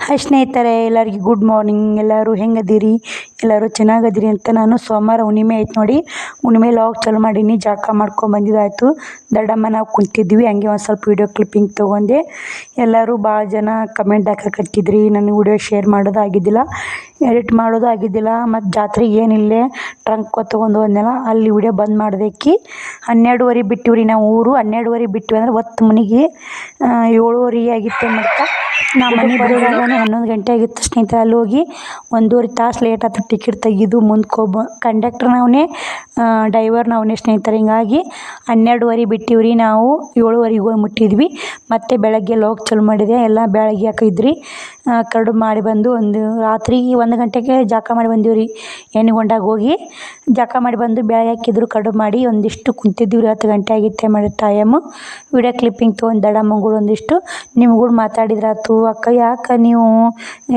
Hi ಸ್ನೇಹಿತರೆ, ಎಲ್ಲರಿಗೂ good morning. ಎಲ್ಲರೂ ಹೆಂಗದಿರಿ? ಎಲ್ಲರೂ ಚೆನ್ನಾಗದಿರಿ ಅಂತ. ನಾನು ಸೋಮವಾರ ಹುಣ್ಣಿಮೆ ಐತೆ ನೋಡಿ, ಹುಣ್ಣಿಮೆ ಲಾಗ್ ಚಾಲು ಮಾಡೀನಿ. ಜಳಕ ಮಾಡ್ಕೊಂಡು ಬಂದಿದ್ದಾಯಿತು. ದೊಡ್ಡಮ್ಮ ನಾವು ಕುಂತಿದ್ವಿ, ಹಂಗೆ ಒಂದು ಸ್ವಲ್ಪ ವೀಡಿಯೋ ಕ್ಲಿಪ್ಪಿಂಗ್ ತೊಗೊಂಡೆ. ಎಲ್ಲರೂ ಭಾಳ ಜನ ಕಮೆಂಟ್ ಹಾಕಕತ್ತಿದ್ರಿ. ನನಗೆ ವೀಡಿಯೋ ಶೇರ್ ಮಾಡೋದು ಆಗಿದ್ದಿಲ್ಲ, ಎಡಿಟ್ ಮಾಡೋದು ಆಗಿದ್ದಿಲ್ಲ. ಮತ್ತು ಜಾತ್ರೆಗೆ ಏನಿಲ್ಲೇ ಟ್ರಂಕ್ ತೊಗೊಂಡು ಹೋದ್ನಲ್ಲ, ಅಲ್ಲಿ ವೀಡಿಯೋ ಬಂದ್ ಮಾಡ್ದೇಕಿ 12:30 ಬಿಟ್ಟಿವ್ರಿ ನಾವು ಊರು. 12:30 ಬಿಟ್ಟಿವಿ ಅಂದ್ರೆ ಒತ್ತು ಮನೆಗೆ 7:30 ಆಗಿತ್ತು. ಮತ್ತು ನಾವು ಮನೆ ಬರೋದಾಗ 11 ಗಂಟೆ ಆಗಿತ್ತು ಸ್ನೇಹಿತರೆ. ಅಲ್ಲಿ ಹೋಗಿ 1.5 ತಾಸು ಲೇಟ್ ಆಯ್ತು ಟಿಕೆಟ್ ತೆಗೆದು ಮುಂದ್ಕೊಬ್ಬ ಕಂಡಕ್ಟರ್ ನಾವೇ, ಡ್ರೈವರ್ ನಾವೇ ಸ್ನೇಹಿತರೆ. ಹಿಂಗಾಗಿ 12:30 ಬಿಟ್ಟಿವ್ರಿ ನಾವು. 7:30 ಹೋಗಿ ಮುಟ್ಟಿದ್ವಿ. ಮತ್ತು ಬೆಳಗ್ಗೆ ಲಾಗ್ ಚಾಲು ಮಾಡಿದೆ. ಎಲ್ಲ ಬೆಳಗ್ಗೆ ಹಾಕಿದ್ರಿ. ಕಡುಬು ಮಾಡಿ ಬಂದು ರಾತ್ರಿ 1 ಗಂಟೆಗೆ ಜಳಕ ಮಾಡಿ ಬಂದೀವ್ರಿ. ಎಣ್ಣೆಗೊಂಡಾಗ ಹೋಗಿ ಜಳಕ ಮಾಡಿ ಬಂದು ಬೆಳಗ್ಗೆ ಹಾಕಿದ್ರು. ಕಡುಬು ಮಾಡಿ ಒಂದಿಷ್ಟು ಕುಂತಿದ್ದೀವಿ. 10 ಗಂಟೆ ಆಗಿತ್ತೆ ಮಾಡಿ ಟೈಮು. ವೀಡಿಯೋ ಕ್ಲಿಪ್ಪಿಂಗ್ ತೊಗೊಂಡು ದೊಡ್ಡಮ್ಮಗಳು ಒಂದಿಷ್ಟು ನಿಮ್ಗೂ ಮಾತಾಡಿದ್ರಾತು. ಅಕ್ಕ ಯಾಕೆ ನೀವು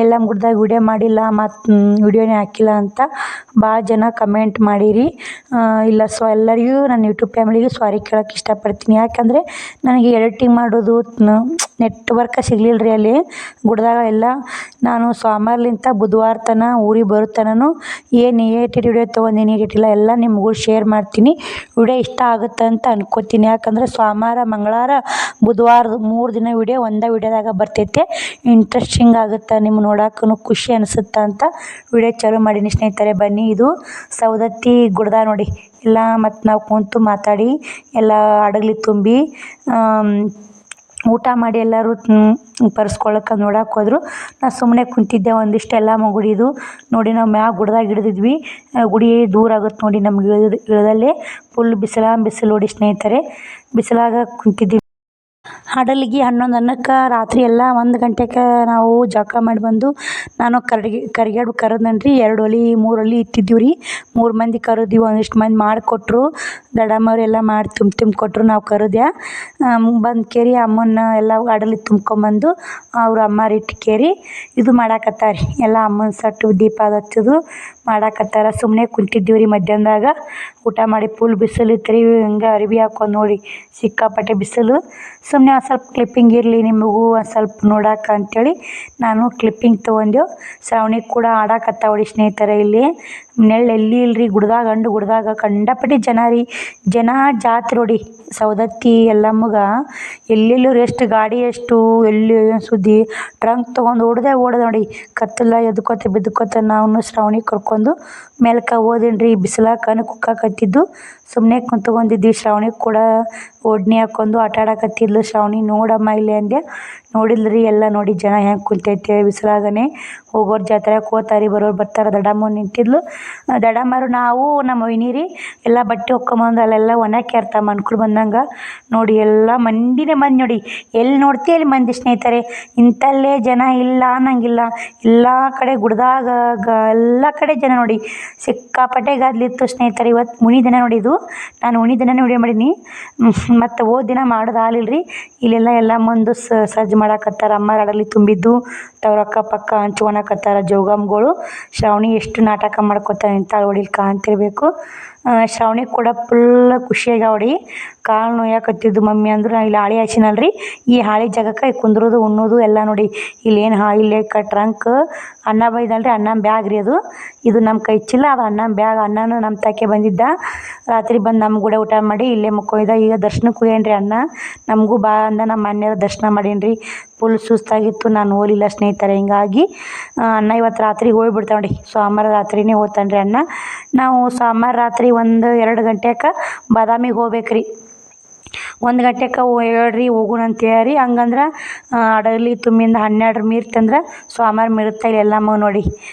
ಎಲ್ಲ ಗುಡ್ದಾಗ ವೀಡಿಯೋ ಮಾಡಿಲ್ಲ, ಮತ್ತು ವೀಡಿಯೋನೇ ಹಾಕಿಲ್ಲ ಅಂತ ಭಾಳ ಜನ ಕಮೆಂಟ್ ಮಾಡಿರಿ. ಇಲ್ಲ ಎಲ್ಲರಿಗೂ ನನ್ನ ಯೂಟ್ಯೂಬ್ ಫ್ಯಾಮಿಲಿಗೂ ಸಾರಿ ಕೇಳೋಕ್ಕೆ ಇಷ್ಟಪಡ್ತೀನಿ. ಯಾಕಂದರೆ ನನಗೆ ಎಡಿಟಿಂಗ್ ಮಾಡೋದು ನೆಟ್ವರ್ಕ ಸಿಗಲಿಲ್ಲ ರೀ ಅಲ್ಲಿ ಗುಡ್ದಾಗ. ಎಲ್ಲ ನಾನು ಸೋಮವಾರಲಿಂತ ಬುಧವಾರ ತನಕ ಊರಿಗೆ ಬರೋ ಏನು ವೀಡಿಯೋ ತೊಗೊಂಡಿನಿ ಏಟಿಲ್ಲ ಎಲ್ಲ ನಿಮಗೂ ಶೇರ್ ಮಾಡ್ತೀನಿ. ವಿಡಿಯೋ ಇಷ್ಟ ಆಗುತ್ತೆ ಅಂತ ಅನ್ಕೋತೀನಿ. ಯಾಕಂದರೆ ಸೋಮವಾರ, ಮಂಗಳವಾರ, ಬುಧವಾರದ 3 ದಿನ ವೀಡಿಯೋ ಒಂದೇ ವೀಡಿಯೋದಾಗ ಬರ್ತೈತೆ. ಇಂಟ್ರೆಸ್ಟಿಂಗ್ ಆಗುತ್ತೆ, ನಿಮ್ಗೆ ನೋಡೋಕ್ಕೂ ಖುಷಿ ಅನಿಸುತ್ತೆ ಅಂತ ವೀಡಿಯೋ ಚಾಲು ಮಾಡೀನಿ ಸ್ನೇಹಿತರೆ. ಬನ್ನಿ, ಇದು ಸವದತ್ತಿ ಗುಡ್ದ ನೋಡಿ ಎಲ್ಲ. ಮತ್ತು ನಾವು ಕುಂತು ಮಾತಾಡಿ ಎಲ್ಲ ಹಡಗಲಿ ತುಂಬಿ ಊಟ ಮಾಡಿ ಎಲ್ಲರೂ ಪರ್ಸ್ಕೊಳಕ್ಕೆ ನೋಡಕ್ಕೆ ಹೋದ್ರು. ನಾನು ಸುಮ್ಮನೆ ಕುಂತಿದ್ದೆ. ಒಂದಿಷ್ಟು ಎಲ್ಲ ಗುಡಿದು ನೋಡಿ. ನಾವು ಮ್ಯಾಗ ಗುಡ್ದಾಗ ಹಿಡಿದಿದ್ವಿ. ಗುಡಿ ದೂರ ಆಗುತ್ತೆ ನೋಡಿ ನಮ್ಗೆ ಇಳಿದಲ್ಲೇ. ಫುಲ್ ಬಿಸಿಲು ನೋಡಿ ಸ್ನೇಹಿತರೆ. ಬಿಸಿಲಾಗ ಕುಂತಿದ್ವಿ. ಹಡಲಿಗೆ 11 ಅನ್ನಕ್ಕೆ ರಾತ್ರಿ ಎಲ್ಲ 1 ಗಂಟೆಗೆ ನಾವು ಜಳಕ ಮಾಡಿ ಬಂದು, ನಾನು ಕರಿಗಡುಬು ಕರೆದ್ನನ್ರಿ. 2 ಒಲೆ 3 ಒಲೆ ಇಟ್ಟಿದ್ದೀವಿ ರೀ. 3 ಮಂದಿ ಕರೆದಿವಿ. ಒಂದಿಷ್ಟು ಮಂದಿ ಮಾಡಿಕೊಟ್ರು. ದೊಡ್ಡಮ್ಮವ್ರೆಲ್ಲ ಮಾಡಿ ತುಂಬಿಕೊಟ್ರು. ನಾವು ಕರೆದೆ ಬಂದು ಕೇರಿ ಅಮ್ಮನ ಎಲ್ಲ ಹಡಲಿ ತುಂಬ್ಕೊಂಬಂದು ಅವ್ರ ಅಮ್ಮಾರು ಇಟ್ಟು ಕೇರಿ ಇದು ಮಾಡಾಕತ್ತಾರೆ. ಎಲ್ಲ ಅಮ್ಮನ ಸಟ್ಟು ದೀಪ ಹಚ್ಚೋದು ಮಾಡಾಕತ್ತಾರ. ಸುಮ್ಮನೆ ಕುಂತಿದ್ದೀವಿ ರೀ ಮಧ್ಯಾಹ್ನದಾಗ. ಊಟ ಮಾಡಿ ಫುಲ್ ಬಿಸಿಲು ಇತ್ತು ರೀ. ಹಿಂಗೆ ಅರಿವಿ ಹಾಕೊಂಡು ನೋಡಿ ಸಿಕ್ಕಾಪಟ್ಟೆ ಬಿಸಿಲು. ಸುಮ್ಮನೆ ಒಂದು ಸ್ವಲ್ಪ ಕ್ಲಿಪ್ಪಿಂಗ್ ಇರಲಿ ನಿಮಗೂ ಒಂದು ಸ್ವಲ್ಪ ನೋಡೋಕೆ ಅಂಥೇಳಿ ನಾನು ಕ್ಲಿಪ್ಪಿಂಗ್ ತೊಗೊಂಡೆವು. ಶ್ರಾವಣಿ ಕೂಡ ಆಡಾಕತ್ತಾವಡಿ ಸ್ನೇಹಿತರೆ. ಇಲ್ಲಿ ಎಲ್ಲಿ ಇಲ್ರಿ ಗುಡ್ದಾಗ ಕಂಡಪಟ್ಟಿ ಜನ ರೀ. ಜನ ಜಾತ್ರೆ ನೋಡಿ ಸವದತ್ತಿ ಎಲ್ಲಮ್ಮಗ. ಎಲ್ಲೆಲ್ಲೂ ಎಷ್ಟು ಗಾಡಿ, ಎಷ್ಟು ಎಲ್ಲಿ ಸುದ್ದಿ. ಟ್ರಂಕ್ ತೊಗೊಂಡು ಓಡ್ದೆ ನೋಡಿ. ಕತ್ತಲ ಎದ್ಕೋತ ನಾವು ಶ್ರಾವಣಿ ಕರ್ಕೊಂಡು ಮೇಲ್ಕ ಹೋದೇನ್ರಿ. ಬಿಸಿಲಾಗ ಕಣ್ಣು ಕುಕ್ಕಾಕತ್ತಿದ್ದು. ಸುಮ್ಮನೆ ಕುಂತ್ಕೊಂಡಿದ್ವಿ. ಶ್ರಾವಣಿ ಕೂಡ ಓಡ್ನಿ ಹಾಕೊಂಡು ಆಟ ಆಡಕತ್ತಿದ್ಲು. ಶ್ರಾವಣಿ ನೋಡಮ್ಮ ಇಲ್ಲಿ ಅಂದೆ. ನೋಡಿಲ್ರಿ. ಎಲ್ಲ ನೋಡಿ ಜನ ಹೆಂಗೆ ಕುಂತೈತೆ ಬಿಸಿಲಾಗನೆ. ಹೋಗೋರು ಜಾತ್ರೆಗೆ ಹೋಗ್ತಾರೆ, ಬರೋರು ಬರ್ತಾರೆ. ದೊಡ್ಡಮ್ಮ ನಿಂತಿದ್ಲು. ದೊಡ್ಡಮ್ಮರು ನಾವು ನಮ್ಮ ವೈನಿ ಎಲ್ಲ ಬಟ್ಟೆ ಹೊಕ್ಕೊಂಬಂದು ಅಲ್ಲೆಲ್ಲ ಒಣಗ್ಯಾಕ ಇರ್ತಾವೆ ಮನ್ಕರು ಬಂದಂಗೆ ನೋಡಿ. ಎಲ್ಲ ಮಂದಿನೇ ಮಂದಿ ನೋಡಿ. ಎಲ್ಲಿ ನೋಡ್ತೀವಿ ಅಲ್ಲಿ ಮಂದಿ ಸ್ನೇಹಿತರೆ. ಇಂಥಲ್ಲೇ ಜನ ಇಲ್ಲ ಅನ್ನಂಗಿಲ್ಲ. ಎಲ್ಲ ಕಡೆ ಗುಡ್ದಾಗ ಎಲ್ಲ ಕಡೆ ಜನ ನೋಡಿ. ಸಿಕ್ಕಾಪಟ್ಟೆ ಗದ್ದಲಿತ್ತು ಸ್ನೇಹಿತರೆ. ಇವತ್ತು ಮುನಿ ದಿನ ನೋಡಿದ್ದು. ನಾನು ಉಣಿ ದಿನನೇ ವಿಡಿಯೋ ಮಾಡೀನಿ. ಮತ್ತು ಹೋದ ದಿನ ಮಾಡೋದು ಆಗಲಿಲ್ಲ ರೀ. ಇಲ್ಲೆಲ್ಲ ಎಲ್ಲ ಮುಂದೆ ಸಜ್ಜು ಮಾಡಾಕತ್ತಾರ. ಅಮ್ಮ ಹಡಗಲಿ ತುಂಬಿದ್ದು ತವ್ರ ಅಕ್ಕಪಕ್ಕ ಹಂಚ್ಕೊಳಕತ್ತಾರ ಜೋಗಮ್ಗಳು. ಶ್ರಾವಣಿ ಎಷ್ಟು ನಾಟಕ ಮಾಡ್ಕೊತಾಳೆ ನಿಂತಾಳೆ ನೋಡಿ, ಇಲ್ಲಿ ಕಾಣ್ತಿರ್ಬೇಕು. ಶ್ರಾವಣಿ ಕೂಡ ಫುಲ್ ಖುಷಿಯಾಗಿ ಅವಡಿ. ಕಾಲು ನೋಯಾಕತ್ತಿದ್ದು ಮಮ್ಮಿ ಅಂದ್ರೆ. ಇಲ್ಲಿ ಹಾಳಿ ಹಚ್ಚಿನಲ್ರಿ. ಈ ಹಾಳಿ ಜಾಗಕ್ಕೆ ಕುಂದ್ರೋದು ಉಣ್ಣೋದು ಎಲ್ಲ ನೋಡಿ. ಇಲ್ಲೇನು ಇಲ್ಲೇ ಟ್ರಂಕ್ ಅನ್ನ ಬೈದಲ್ರಿ. ಅನ್ನ ಬ್ಯಾಗ್ ರೀ ಅದು. ಇದು ನಮ್ಮ ಕೈ ಚೀಲ, ಅದು ಅನ್ನ ಬ್ಯಾಗ್. ಅನ್ನನೂ ನಮ್ಮ ತಾಕೆ ಬಂದಿದ್ದ. ರಾತ್ರಿ ಬಂದು ನಮ್ಮ ಕೂಡ ಊಟ ಮಾಡಿ ಇಲ್ಲೇ ಮುಕ್ಕೊಯ್ದ. ಈಗ ದರ್ಶನಕ್ಕೆ ಹೋಗ್ಯಾನ್ರಿ ಅಣ್ಣ. ನಮಗೂ ಬಾ ಅಂದ. ನಮ್ಮ ಮನೆಯವ್ರ ದರ್ಶನ ಮಾಡೀನಿ. ಫುಲ್ ಸುಸ್ತಾಗಿತ್ತು, ನಾನು ಹೋಗಲಿಲ್ಲ ಸ್ನೇಹಿತರೆ. ಹಿಂಗಾಗಿ ಅಣ್ಣ ಇವತ್ತು ರಾತ್ರಿ ಹೋಗ್ಬಿಡ್ತಾವೆ ನೋಡಿ. ಸೋಮವಾರ ರಾತ್ರಿನೇ ಹೋಗ್ತಾನೆ ರೀ ಅಣ್ಣ. ನಾವು ಸೋಮವಾರ ರಾತ್ರಿ 1-2 ಗಂಟೆಗೆ ಬಾದಾಮಿಗೆ ಹೋಗ್ಬೇಕ್ರಿ. 1 ಗಂಟೆಗೆ ಹೇಳ್ರಿ ಹೋಗೋಣ ಅಂತ ಹೇಳಿ. ಹಂಗಂದ್ರೆ ಹಡಗಲಿ ತುಂಬಿಂದ 12 ಮೀರ್ತಂದ್ರೆ ಸೋಮವಾರ ಮಿರುತ್ತಾ ಎಲ್ಲಮ್ಮ ನೋಡಿ.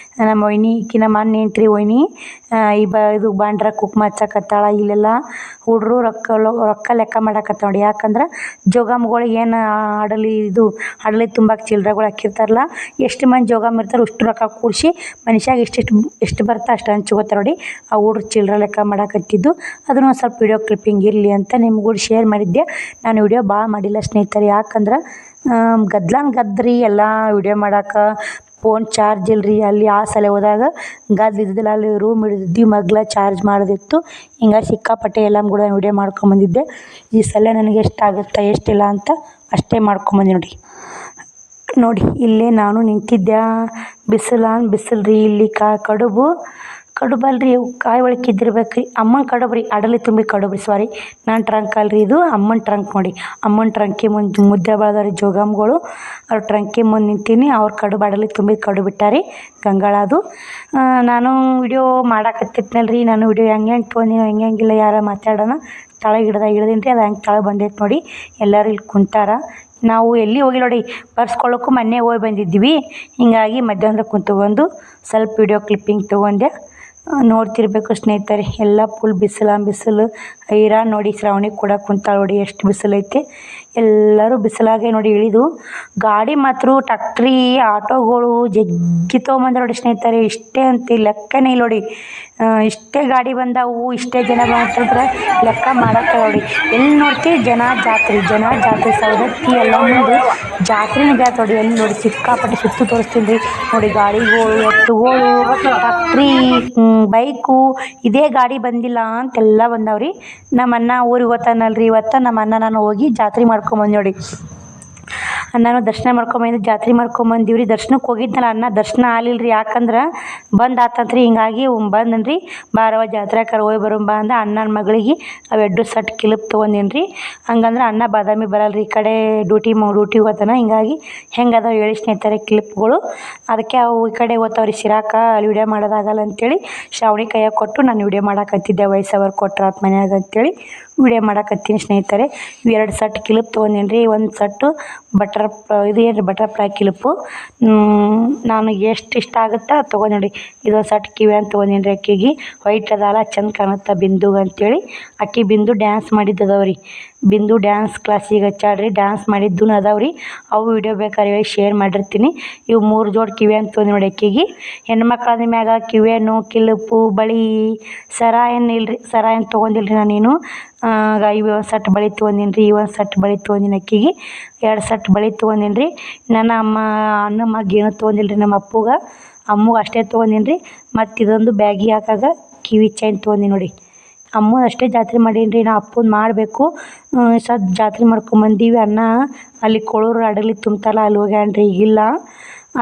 ನಮ್ಮ ವೈನಿ ನಮ್ಮ ಅಣ್ಣ ಹೆಂಡ್ತಿ ವೈನಿ ಇದು ಬಾಂಡ್ರ ಕುಕ್ಮ ಹಚ್ಚಕತ್ತಾಳ. ಇಲ್ಲೆಲ್ಲ ಹುಡ್ರು ರೊಕ್ಕ ಲೆಕ್ಕ ಮಾಡಾಕತ್ತ ನೋಡಿ. ಯಾಕಂದ್ರೆ ಜೋಗಮ್ಗಳಿಗೆ ಏನು ಹಡಲಿ ತುಂಬಕ್ಕೆ ಚಿಲ್ರೆಗಳು ಹಾಕಿರ್ತಾರಲ್ಲ, ಎಷ್ಟು ಮಂದಿ ಜೋಗಮ್ ಇರ್ತಾರೆ ಅಷ್ಟು ರೊಕ್ಕ ಕೂಡಿಸಿ ಮನುಷ್ಯಾಗ ಎಷ್ಟು ಬರ್ತಾ ಅಷ್ಟು ಹಂಚ್ಕೋತಾರೆ ನೋಡಿ. ಆ ಹುಡ್ರು ಚಿಲ್ರೆ ಲೆಕ್ಕ ಮಾಡಾಕತ್ತಿದ್ದು. ಅದನ್ನು ಒಂದು ಸ್ವಲ್ಪ ವೀಡಿಯೋ ಕ್ಲಿಪ್ಪಿಂಗ್ ಇರಲಿ ಅಂತ ನಿಮ್ಗೂ ಶೇರ್ ಮಾಡಿದ್ದೆ. ನಾನು ವೀಡಿಯೋ ಭಾಳ ಮಾಡಿಲ್ಲ ಸ್ನೇಹಿತರೆ. ಯಾಕಂದ್ರೆ ಗದ್ರಿ ಎಲ್ಲ ವೀಡಿಯೋ ಮಾಡೋಕೆ ಫೋನ್ ಚಾರ್ಜ್ ಇಲ್ಲರಿ. ಅಲ್ಲಿ ಆ ಸಲ ಹೋದಾಗ ಗದ್ದಿದ್ದಿಲ್ಲ. ಅಲ್ಲಿ ರೂಮ್ ಹಿಡಿದಿದ್ವಿ, ಮಗ್ಲ ಚಾರ್ಜ್ ಮಾಡೋದಿತ್ತು. ಹಿಂಗಾಗಿ ಸಿಕ್ಕಾಪಟ್ಟೆ ಎಲ್ಲ ಕೂಡ ವೀಡಿಯೋ ಮಾಡ್ಕೊಂಬಂದಿದ್ದೆ. ಈ ಸಲ ನನಗೆ ಎಷ್ಟಾಗುತ್ತೆ ಎಷ್ಟಿಲ್ಲ ಅಂತ ಅಷ್ಟೇ ಮಾಡ್ಕೊಂಬಂದೆ ನೋಡಿ. ನೋಡಿ ಇಲ್ಲೇ ನಾನು ನಿಂತಿದ್ದೆ. ಬಿಸಿಲು ರೀ ಇಲ್ಲಿ ಕಡುಬು ಅಲ್ರಿ, ಇವು ಕಾಯಿ ಒಳಗೆ ಕಿದ್ದಿರ್ಬೇಕು ರೀ. ಅಮ್ಮನ ಕಡುಬು ರೀ, ಅಡಲಿ ತುಂಬಿ ಕಡುಬು ರೀ, ಸಾರಿ ನಾನು ಟ್ರಂಕ್ ಅಲ್ರಿ, ಇದು ಅಮ್ಮನ ಟ್ರಂಕ್ ನೋಡಿ. ಅಮ್ಮನ ಟ್ರಂಕಿ ಮುಂದೆ ಮುದ್ದೆ ಬೆಳೆದವ್ರಿ ಜೋಗಮ್ಗಳು. ಅವ್ರ ಟ್ರಂಕಿ ಮುಂದೆ ನಿಂತೀನಿ, ಅವ್ರ ಕಡುಬು ಅಡಲಿ ತುಂಬಿ ಕಡುಬು ಬಿಟ್ಟಾರಿ ಗಂಗಾಳದು. ನಾನು ವಿಡಿಯೋ ಮಾಡಾಕತ್ತಿದ್ನಲ್ರಿ, ನಾನು ವಿಡಿಯೋ ಹೆಂಗೆ ತೊಗೊಂಡಿನಿ ಹೆಂಗಿಲ್ಲ ಯಾರ ಮಾತಾಡೋಣ. ತಳಗೆ ಇಳ್ದೀನಿ ರೀ, ಅದು ಹೆಂಗೆ ತಳಗೆ ಬಂದೈತೆ ನೋಡಿ. ಎಲ್ಲರೂ ಇಲ್ಲಿ ಕುಂತಾರ. ನಾವು ಎಲ್ಲಿ ಹೋಗಿ ನೋಡಿ, ಬರ್ಸ್ಕೊಳ್ಳೋಕ್ಕೂ ಮೊನ್ನೆ ಹೋಗಿ ಬಂದಿದ್ವಿ. ಹೀಗಾಗಿ ಮಧ್ಯಾಹ್ನ ಕುಂತ್ಕೊಂಡು ಸ್ವಲ್ಪ ವಿಡಿಯೋ ಕ್ಲಿಪ್ಪಿಂಗ್ ತೊಗೊಂಡೆ. ನೋಡ್ತಿರ್ಬೇಕು ಸ್ನೇಹಿತರೆ, ಎಲ್ಲ ಫುಲ್ ಬಿಸಿಲು ಹೈರಾಣ ನೋಡಿ. ಶ್ರಾವಣಿ ಕೂಡ ಕುಂತಾಳ ನೋಡಿ, ಎಷ್ಟು ಬಿಸಿಲೈತೆ. ಎಲ್ಲರೂ ಬಿಸಿಲಾಗೆ ನೋಡಿ ಇಳಿದು. ಗಾಡಿ ಮಾತ್ರ ಟ್ಯಾಕ್ಟ್ರಿ ಆಟೋಗಳು ಜಗ್ಗಿ ತೊಗೊಂಬಂದ್ರೆ ನೋಡಿ ಸ್ನೇಹಿತರೆ. ಇಷ್ಟೇ ಅಂತ ಲೆಕ್ಕನೇ ಇಲ್ಲ ನೋಡಿ. ಇಷ್ಟೇ ಗಾಡಿ ಬಂದಾವು, ಇಷ್ಟೇ ಜನ ಬಂತಂದ್ರೆ ಲೆಕ್ಕ ಮಾಡಕ್ಕೆ ನೋಡಿ. ಎಲ್ಲಿ ನೋಡ್ತೀವಿ ಜನ ಜಾತ್ರೆ ಸವದತ್ತಿ ಎಲ್ಲ ಮುಂದೆ ಜಾತ್ರೆನೇ ಬ್ಯಾತ ನೋಡಿ. ಎಲ್ಲಿ ನೋಡಿ ಸಿಕ್ಕಾಪಟ್ಟೆ ಸುತ್ತು ತೋರಿಸ್ತೀನಿ ರೀ ನೋಡಿ. ಗಾಡಿಗಳು, ಎತ್ತುಗಳು, ಟ್ಯಾಕ್ಟ್ರಿ, ಬೈಕು, ಇದೇ ಗಾಡಿ ಬಂದಿಲ್ಲ ಅಂತೆಲ್ಲ ಬಂದಾವ್ರಿ. ನಮ್ಮ ಅಣ್ಣ ಊರಿಗೆ ಹೋಗ್ತಾನಲ್ರಿ, ಇವತ್ತು ನಮ್ಮ ಅಣ್ಣ ನಾನು ಹೋಗಿ ಜಾತ್ರೆ ಮಾಡ್ಕೊಂಬಂದು ನೋಡಿ. ನಾನು ದರ್ಶನ ಮಾಡ್ಕೊಂಬಂದು ಜಾತ್ರೆ ಮಾಡ್ಕೊಂಬಂದಿವ್ರಿ. ದರ್ಶನಕ್ಕೆ ಹೋಗಿದ್ನಲ್ಲ, ಅಣ್ಣ ದರ್ಶನ ಆಗಲಿಲ್ಲ ರೀ. ಯಾಕಂದ್ರೆ ಬಂದು ಆತಂತ್ರಿ. ಹಿಂಗಾಗಿ ಬಂದನ್ರಿ, ಬಾರವ ಜಾತ್ರೆಕರ ಹೋಗಿ ಬರೋಂಬ ಅಂದ. ಅಣ್ಣನ ಮಗಳಿಗೆ ಅವೆಡ್ಡು ಸಟ್ ಕಿಲಿಪ್ ತೊಗೊಂಡಿನಿ ರೀ. ಹಂಗಂದ್ರೆ ಅಣ್ಣ ಬಾದಾಮಿ ಬರಲ್ರಿ, ಈ ಕಡೆ ಡ್ಯೂಟಿಗೆ ಹೋಗ್ತಾನ. ಹಿಂಗಾಗಿ ಹೆಂಗದ ಹೇಳಿ ಸ್ನೇಹಿತರೆ ಕ್ಲಿಪ್ಗಳು. ಅದಕ್ಕೆ ಅವು ಈ ಕಡೆ ಹೋಗ್ತಾವ್ರಿ ಶಿರಾಕ, ಅಲ್ಲಿ ವಿಡಿಯೋ ಮಾಡೋದಾಗಲ್ಲ ಅಂತೇಳಿ ಶ್ರಾವಣಿ ಕೈಯಾಗ ಕೊಟ್ಟು ನಾನು ವಿಡಿಯೋ ಮಾಡಾಕತ್ತಿದ್ದೆ. ವಯಸ್ಸವ್ರು ಕೊಟ್ರ ಆತ ಮನ್ಯಾಗ ಅಂತೇಳಿ ವಿಡಿಯೋ ಮಾಡಾಕತ್ತೀನಿ ಸ್ನೇಹಿತರೆ. ಇವೆರಡು ಸಟ್ ಕಿಲಿಪ್ ತೊಗೊಂಡೀನಿ ರೀ. ಒಂದು ಸಟ್ಟು ಬಟರ್ಫ್ಲೈ ಕಿಲಿಪು. ನಾನು ಎಷ್ಟು ಇಷ್ಟ ಆಗುತ್ತೆ ಅದು ತೊಗೊಂಡು ನೋಡಿ. ಇದೊಂದು ಸಟ್ ಕಿವಿ ಅಂತ ತೊಗೊಂಡೀನಿ ರೀ. ಅಕ್ಕಿಗೆ ವೈಟ್ ಅದಲ್ಲ, ಚಂದ ಕಾಣುತ್ತೆ ಬಿಂದು ಅಂತೇಳಿ. ಅಕ್ಕಿ ಬಿಂದು ಡ್ಯಾನ್ಸ್ ಮಾಡಿದ್ದು ಅದಾವ್ರಿ. ಬಿಂದು ಡ್ಯಾನ್ಸ್ ಕ್ಲಾಸಿಗೆ ಹಚ್ಚಾಡ್ರಿ, ಡ್ಯಾನ್ಸ್ ಮಾಡಿದ್ದು ಅದಾವ್ರಿ. ಅವು ವಿಡಿಯೋ ಬೇಕಾದ್ರೆ ಶೇರ್ ಮಾಡಿರ್ತೀನಿ. ಇವು 3 ಜೋಡಿ ಕಿವಿ ಅಂತ ತೊಗೊಂಡು ನೋಡಿ ಅಕ್ಕಿಗೆ. ಹೆಣ್ಮಕ್ಳಾದ ಮ್ಯಾಗ ಕಿವಿಯನ್ನು ಕಿಲಿಪು ಬಳಿ ಸರ ಏನಿಲ್ಲ ರೀ, ಸರ ಏನು ತೊಗೊಂಡಿಲ್ಲ ರೀ ನಾನೇನು. ಇವು ಒಂದು ಸಟ್ ಬಳೆ ತೊಗೊಂಡೀನಿ ರೀ. ಒಂದು ಸಟ್ ಬಳೆ ತೊಗೊಂಡೀನಿ ಅಕ್ಕಿಗೆ. 2 ಸಟ್ ಬಳೆ ತೊಗೊಂಡೀನಿ ರೀ. ನನ್ನ ಅಣ್ಣ ಮಗ ಏನೂ ತೊಗೊಂಡಿಲ್ಲ ರೀ. ನಮ್ಮ ಅಪ್ಪಗೆ ಅಷ್ಟೇ ತೊಗೊಂಡೀನಿ ರೀ. ಮತ್ತು ಇದೊಂದು ಬ್ಯಾಗಿಗೆ ಹಾಕಾಗ ಕಿವಿ ಚೈನ್ ತೊಗೊಂಡೀನಿ ನೋಡಿ. ಅಮ್ಮನ ಅಷ್ಟೇ ಜಾತ್ರೆ ಮಾಡೀನಿ ರೀ. ನಾ ಅಪ್ಪನ ಮಾಡಬೇಕು. ಜಾತ್ರೆ ಮಾಡ್ಕೊಂಬಂದೀವಿ. ಅಣ್ಣ ಅಲ್ಲಿ ಕೊಳೂರು ಅಡಗಲಿ ತುಂಬ್ತಾರಲ್ಲ, ಅಲ್ಲಿ ಹೋಗ್ಯಾನ ರೀ. ಈಗಿಲ್ಲ,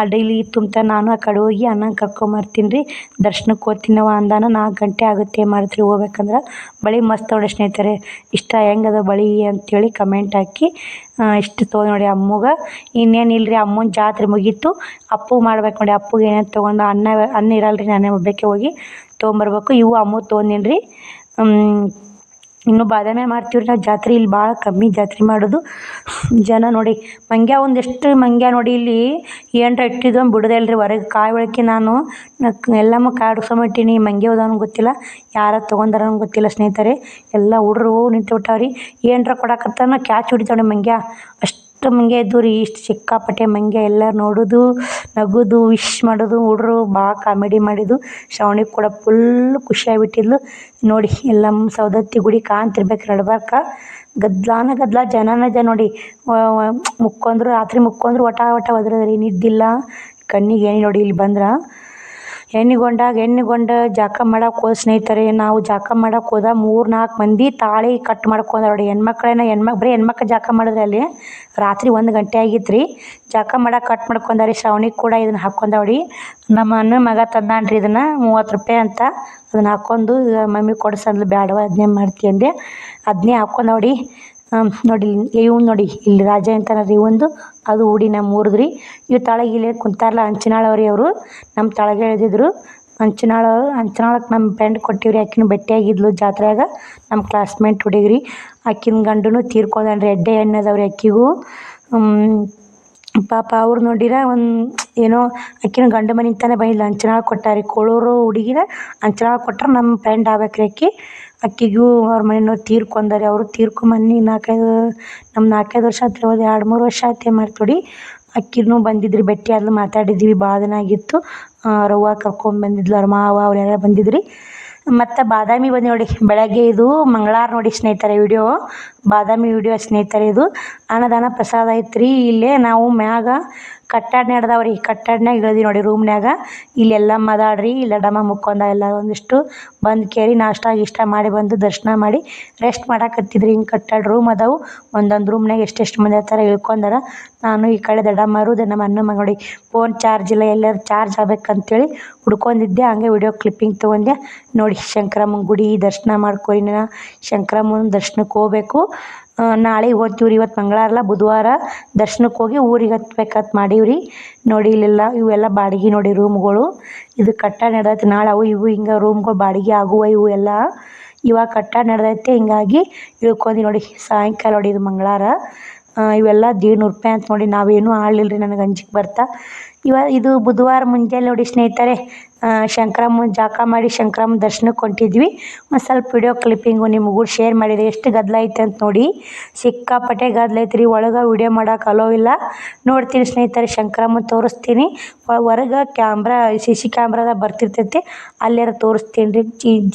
ಅಡಗಲಿ ತುಂಬ್ತಾ. ನಾನು ಆ ಕಡೆ ಹೋಗಿ ಅಣ್ಣನ ಕರ್ಕೊಂಬರ್ತೀನಿ ರೀ. ದರ್ಶನಕ್ಕೆ ಹೋಗ್ತೀನವ ಅಂದಾನ. 4 ಗಂಟೆ ಆಗುತ್ತೆ ಮಾಡ್ತೀರಿ ಹೋಗ್ಬೇಕಂದ್ರೆ. ಬಳೆ ಮಸ್ತ್ ನೋಡಿ ಸ್ನೇಹಿತರೆ. ಇಷ್ಟ ಹೆಂಗದ ಬಳೆ ಅಂತೇಳಿ ಕಮೆಂಟ್ ಹಾಕಿ. ಇಷ್ಟು ತೊಗೊಂಡು ನೋಡಿ ಅಮ್ಮಗೆ. ಇನ್ನೇನಿಲ್ಲ ರೀ, ಅಮ್ಮನ ಜಾತ್ರೆ ಮುಗೀತು. ಅಪ್ಪು ಮಾಡ್ಬೇಕು ನೋಡಿ. ಅಪ್ಪಗೆ ಏನೇನು ತೊಗೊಂಡು, ಅಣ್ಣ ಇರಲ್ಲ ರೀ, ನಾನೇ ಒಬ್ಬಾಕೆ ಹೋಗಿ ತೊಗೊಂಬರ್ಬೇಕು. ಇವು ಅಮ್ಮ ತೊಗೊಂಡೀನಿ ರೀ. ಇನ್ನು ಬಾದಾಮಿ ಮಾಡ್ತೀವಿ ರೀ ನಾವು ಜಾತ್ರೆ. ಇಲ್ಲಿ ಭಾಳ ಕಮ್ಮಿ ಜಾತ್ರೆ ಮಾಡೋದು. ಜನ ನೋಡಿ ಮಂಗ್ಯ ಒಂದೆಷ್ಟು ಮಂಗ್ಯ ನೋಡಿ. ಇಲ್ಲಿ ಏನರ ಇಟ್ಟಿದ್ದು ಬಿಡೋದೇ ಇಲ್ಲ ರೀ ಹೊರಗೆ. ಕಾಯಿ ಒಳಕ್ಕೆ ನಾನು ಎಲ್ಲಮ್ಮ ಕಾಡ್ಸೊಂಬಿಟ್ಟೀನಿ. ಮಂಗ್ಯ ಹೋದವನು ಗೊತ್ತಿಲ್ಲ, ಯಾರ ತೊಗೊಂಡಾರ ಗೊತ್ತಿಲ್ಲ ಸ್ನೇಹಿತರೆ. ಎಲ್ಲ ಹುಡ್ರು ನಿಂತು ಬಿಟ್ಟಾವ್ರಿ. ಏನರ ಕೊಡಕತ್ತಾನ ಕ್ಯಾಚ್ ಹೊಡಿತಾವೆ ಮಂಗ್ಯ. ಅಷ್ಟು ಮಂಗ್ಯ ಇದ್ದು ರೀ. ಇಷ್ಟು ಸಿಕ್ಕಾಪಟ್ಟೆ ಮಂಗ್ಯ. ಎಲ್ಲರೂ ನೋಡೋದು, ನಗೋದು, ವಿಶ್ ಮಾಡೋದು. ಹುಡ್ರು ಭಾಳ ಕಾಮಿಡಿ ಮಾಡಿದ್ದು. ಶ್ರಾವಣಿ ಕೂಡ ಫುಲ್ ಖುಷಿಯಾಗಿಬಿಟ್ಟಿದ್ಲು ನೋಡಿ. ಎಲ್ಲಮ್ಮ ಸವದತ್ತಿ ಗುಡಿ ಕಾಣ್ತಿರ್ಬೇಕು ನಡ್ಬಾರ್ಕ. ಗದ್ಲ ಜನನ ನೋಡಿ. ಮುಕ್ಕೊಂಡ್ರು ರಾತ್ರಿ ವಟ ಒದ್ರದ್ರಿ. ನಿದ್ದಿಲ್ಲ, ಕಣ್ಣಿಗೆ ಎಣ್ಣೆ ನೋಡಿ. ಇಲ್ಲಿ ಬಂದ್ರೆ ಎಣ್ಣೆಗೊಂಡ ಜಾಕ ಮಾಡಕ್ಕೆ ಹೋದ ಸ್ನೇಹಿತರೆ. ನಾವು ಜಾಕ ಮಾಡಕ್ಕೆ ಹೋದ 3-4 ಮಂದಿ ತಾಳಿ ಕಟ್ ಮಾಡ್ಕೊಂಡ ನೋಡಿ. ಬರೀ ಹೆಣ್ಮಕ್ಳು ಜಾಕ ಮಾಡಿದ್ರೆ ಅಲ್ಲಿ ರಾತ್ರಿ 1 ಗಂಟೆ ಆಗಿತ್ತು ರೀ. ಜಾಕ ಮಾಡಕ್ಕೆ ಕಟ್ ಮಾಡ್ಕೊಂಡಾರಿ. ಶ್ರಾವಣಿಗೆ ಕೂಡ ಇದನ್ನು ಹಾಕ್ಕೊಂಡವ್ರಿ. ನಮ್ಮ ಅಣ್ಣನ ಮಗ ತಂದಾನ್ರಿ ಇದನ್ನು, 30 ರೂಪಾಯಿ ಅಂತ. ಅದನ್ನು ಹಾಕ್ಕೊಂಡು ಮಮ್ಮಿ ಕೊಡ್ಸಂದ್ಲು, ಬ್ಯಾಡವ ಅದನ್ನೇ ಮಾಡ್ತಿ ಅಂದೆ. ಅದನ್ನೇ ಹಾಕ್ಕೊಂಡವ್ರಿ. ನೋಡಿ ಇವ್ನು ನೋಡಿ, ಇಲ್ಲಿ ರಾಜ ಅಂತಾರ ರೀ ಒಂದು, ಅದು ಉಡಿ ನಮ್ಮ ಊರದ್ರಿ. ಇವು ತಳಗೆ ಇಲ್ಲೇ ಕುಂತಾರಲ್ಲ ಅಂಚಿನಾಳವ್ರಿ ಅವರು. ನಮ್ಮ ತಳಗೆ ಇಳಿದಿದ್ರು ಅಂಚಿನಾಳಕ್ಕೆ ನಮ್ಮ ಫ್ರೆಂಡ್ ಕೊಟ್ಟಿವ್ರಿ. ಆಕಿನೂ ಭೇಟಿಯಾಗಿದ್ಲು ಜಾತ್ರೆಯಾಗ. ನಮ್ಮ ಕ್ಲಾಸ್ಮೇಟ್ ಹುಡುಗ್ರಿ. ಆಕಿನ ಗಂಡನೂ ತೀರ್ಕೊಂಡಾನ್ರಿ. ಎಡ್ಡೆ ಎಣ್ಣೆ ಅದಾವ್ರಿ ಆಕಿಗೂ. ಪಾಪ ಅವ್ರು ನೋಡಿರ ಏನೋ ಆಕಿನ ಗಂಡ ಮನೆಗೆ ತಾನೇ ಬಂದಿಲ್ಲ, ಅಂಚನಾಳ ಕೊಟ್ಟಾರಿ. ಕೋಳೂರು ಹುಡುಗಿನ ಅಂಚನಾಳ ಕೊಟ್ರೆ ನಮ್ಮ ಫ್ರೆಂಡ್ ಆಗ್ಬೇಕ್ರಿ ಆಕಿ. ಆಕಿಗೂ ಅವ್ರ ಮನೆಯವ್ರು ತೀರ್ಕೊಂಡಾರೆ. ಅವರು ತೀರ್ಕೊಂಬನ್ನಿ 4-5 ವರ್ಷ ಆತ್ರಿ. 2-3 ವರ್ಷ ಆಯ್ತು ಮಾಡ್ತೊಡಿ. ಅಕ್ಕಿನೂ ಬಂದಿದ್ರಿ, ಭೇಟಿ ಆದ್ಲು, ಮಾತಾಡಿದ್ವಿ. ಭಾಳ ದಿನ ಆಗಿತ್ತು. ಅವ್ರವ್ವ ಕರ್ಕೊಂಡು ಬಂದಿದ್ಲು, ಅವ್ರ ಮಾವ ಅವರೆಲ್ಲ ಬಂದಿದ್ರಿ. ಮತ್ತು ಬಾದಾಮಿ ಬಂದು ನೋಡಿ ಬೆಳಗ್ಗೆ. ಇದು ಮಂಗಳವಾರ ನೋಡಿ ಸ್ನೇಹಿತರೆ ವಿಡಿಯೋ, ಬಾದಾಮಿ ವಿಡಿಯೋ ಸ್ನೇಹಿತರೆ. ಇದು ಅನ್ನದಾನ ಪ್ರಸಾದ ಐತ್ರಿ. ಇಲ್ಲೇ ನಾವು ಮ್ಯಾಗ ಕಟ್ಟಾಡ್ ನಡೆದವ್ರಿ ಕಟ್ಟಾಡ್ನಾಗ ಇಳ್ದಿ ನೋಡಿ ರೂಮ್ನ್ಯಾಗ. ಇಲ್ಲೆಲ್ಲ ಮದಾಡ್ರಿ ಇಲ್ಲಿ ದಡಮ್ಮ ಮುಕ್ಕೊಂದ ಎಲ್ಲ ಒಂದಿಷ್ಟು ಬಂದು ಕೇರಿ ನಾಷ್ಟ ಗಿಷ್ಟ ಮಾಡಿ ಬಂದು ದರ್ಶನ ಮಾಡಿ ರೆಸ್ಟ್ ಮಾಡಾಕತ್ತಿದ್ರಿ. ಹಿಂಗೆ ಕಟ್ಟಾಡ್ ರೂಮ್ ಅದಾವು. ಒಂದೊಂದು ರೂಮ್ನಾಗ ಎಷ್ಟೆಷ್ಟು ಮಂದಿ ಇರ್ತಾರೆ ಇಳ್ಕೊಂಡಾರ. ನಾನು ಈ ಕಡೆ ದಡಮ್ಮರು ನಮ್ಮ ಅಣ್ಣ ಮಗ ನೋಡಿ ಫೋನ್ ಚಾರ್ಜ್ ಇಲ್ಲ ಎಲ್ಲರೂ ಚಾರ್ಜ್ ಆಗ್ಬೇಕಂತೇಳಿ ಹುಡ್ಕೊಂಡಿದ್ದೆ. ಹಂಗೆ ವಿಡಿಯೋ ಕ್ಲಿಪ್ಪಿಂಗ್ ತೊಗೊಂಡೆ. ನೋಡಿ ಶಂಕರಮ್ಮನ ಗುಡಿ ದರ್ಶನ ಮಾಡ್ಕೊರಿ. ಶಂಕರಮ್ಮನ ದರ್ಶನಕ್ಕೆ ಹೋಗ್ಬೇಕು. ನಾಳೆ ಹೋಗ್ತೀವ್ರಿ. ಇವತ್ತು ಮಂಗಳವಾರ ಬುಧವಾರ ದರ್ಶನಕ್ಕೆ ಹೋಗಿ ಊರಿಗೆ ಹತ್ಬೇಕಂತ ಮಾಡೀವ್ರಿ. ನೋಡಿ ಇಲ್ಲೆಲ್ಲ ಇವೆಲ್ಲ ಬಾಡಿಗೆ ನೋಡಿ ರೂಮ್ಗಳು. ಇದು ಕಟ್ಟಾಡ್ ನಡೆದೈತಿ. ನಾಳೆ ಅವು ಇವು ಹಿಂಗೆ ರೂಮ್ಗಳು ಬಾಡಿಗೆ ಆಗುವ ಇವು ಎಲ್ಲ ಇವಾಗ ಕಟ್ಟಾಡ್ ನಡೆದೈತೆ. ಹಿಂಗಾಗಿ ಇಳ್ಕೊಂಡಿ ನೋಡಿ. ಸಾಯಂಕಾಲ ನೋಡಿ ಇದು ಮಂಗಳವಾರ. ಇವೆಲ್ಲ 150 ರೂಪಾಯಿ ಅಂತ ನೋಡಿ. ನಾವೇನು ಆಳಿಲ್ರಿ, ನನಗೆ ಅಂಜಿಕೆ ಬರ್ತಾ. ಇದು ಬುಧವಾರ ಮುಂಜಾನೆ ನೋಡಿ ಸ್ನೇಹಿತರೆ ಶಂಕರಮ್ಮನ ಜಾಕ ಮಾಡಿ ಶಂಕರಮ್ಮನ ದರ್ಶನಕ್ಕೆ ಹೊಂಟಿದ್ವಿ. ಒಂದು ಸ್ವಲ್ಪ ವಿಡಿಯೋ ಕ್ಲಿಪ್ಪಿಂಗು ನಿಮಗೂ ಶೇರ್ ಮಾಡಿದೆ. ಎಷ್ಟು ಗದ್ದಲ ಐತೆ ಅಂತ ನೋಡಿ. ಸಿಕ್ಕಾಪಟ್ಟೆ ಗದ್ದಲ ಐತ್ರಿ. ಒಳಗೆ ವಿಡಿಯೋ ಮಾಡೋಕೆ ಅಲೋ ಇಲ್ಲ. ನೋಡ್ತೀನಿ ಸ್ನೇಹಿತರೆ, ಶಂಕರಮ್ಮನ ತೋರಿಸ್ತೀನಿ. ಹೊರಗೆ ಕ್ಯಾಮ್ರಾ CC ಕ್ಯಾಮ್ರಾದಾಗ ಬರ್ತಿರ್ತೈತಿ, ಅಲ್ಲಾರ ತೋರಿಸ್ತೀನಿ ರೀ.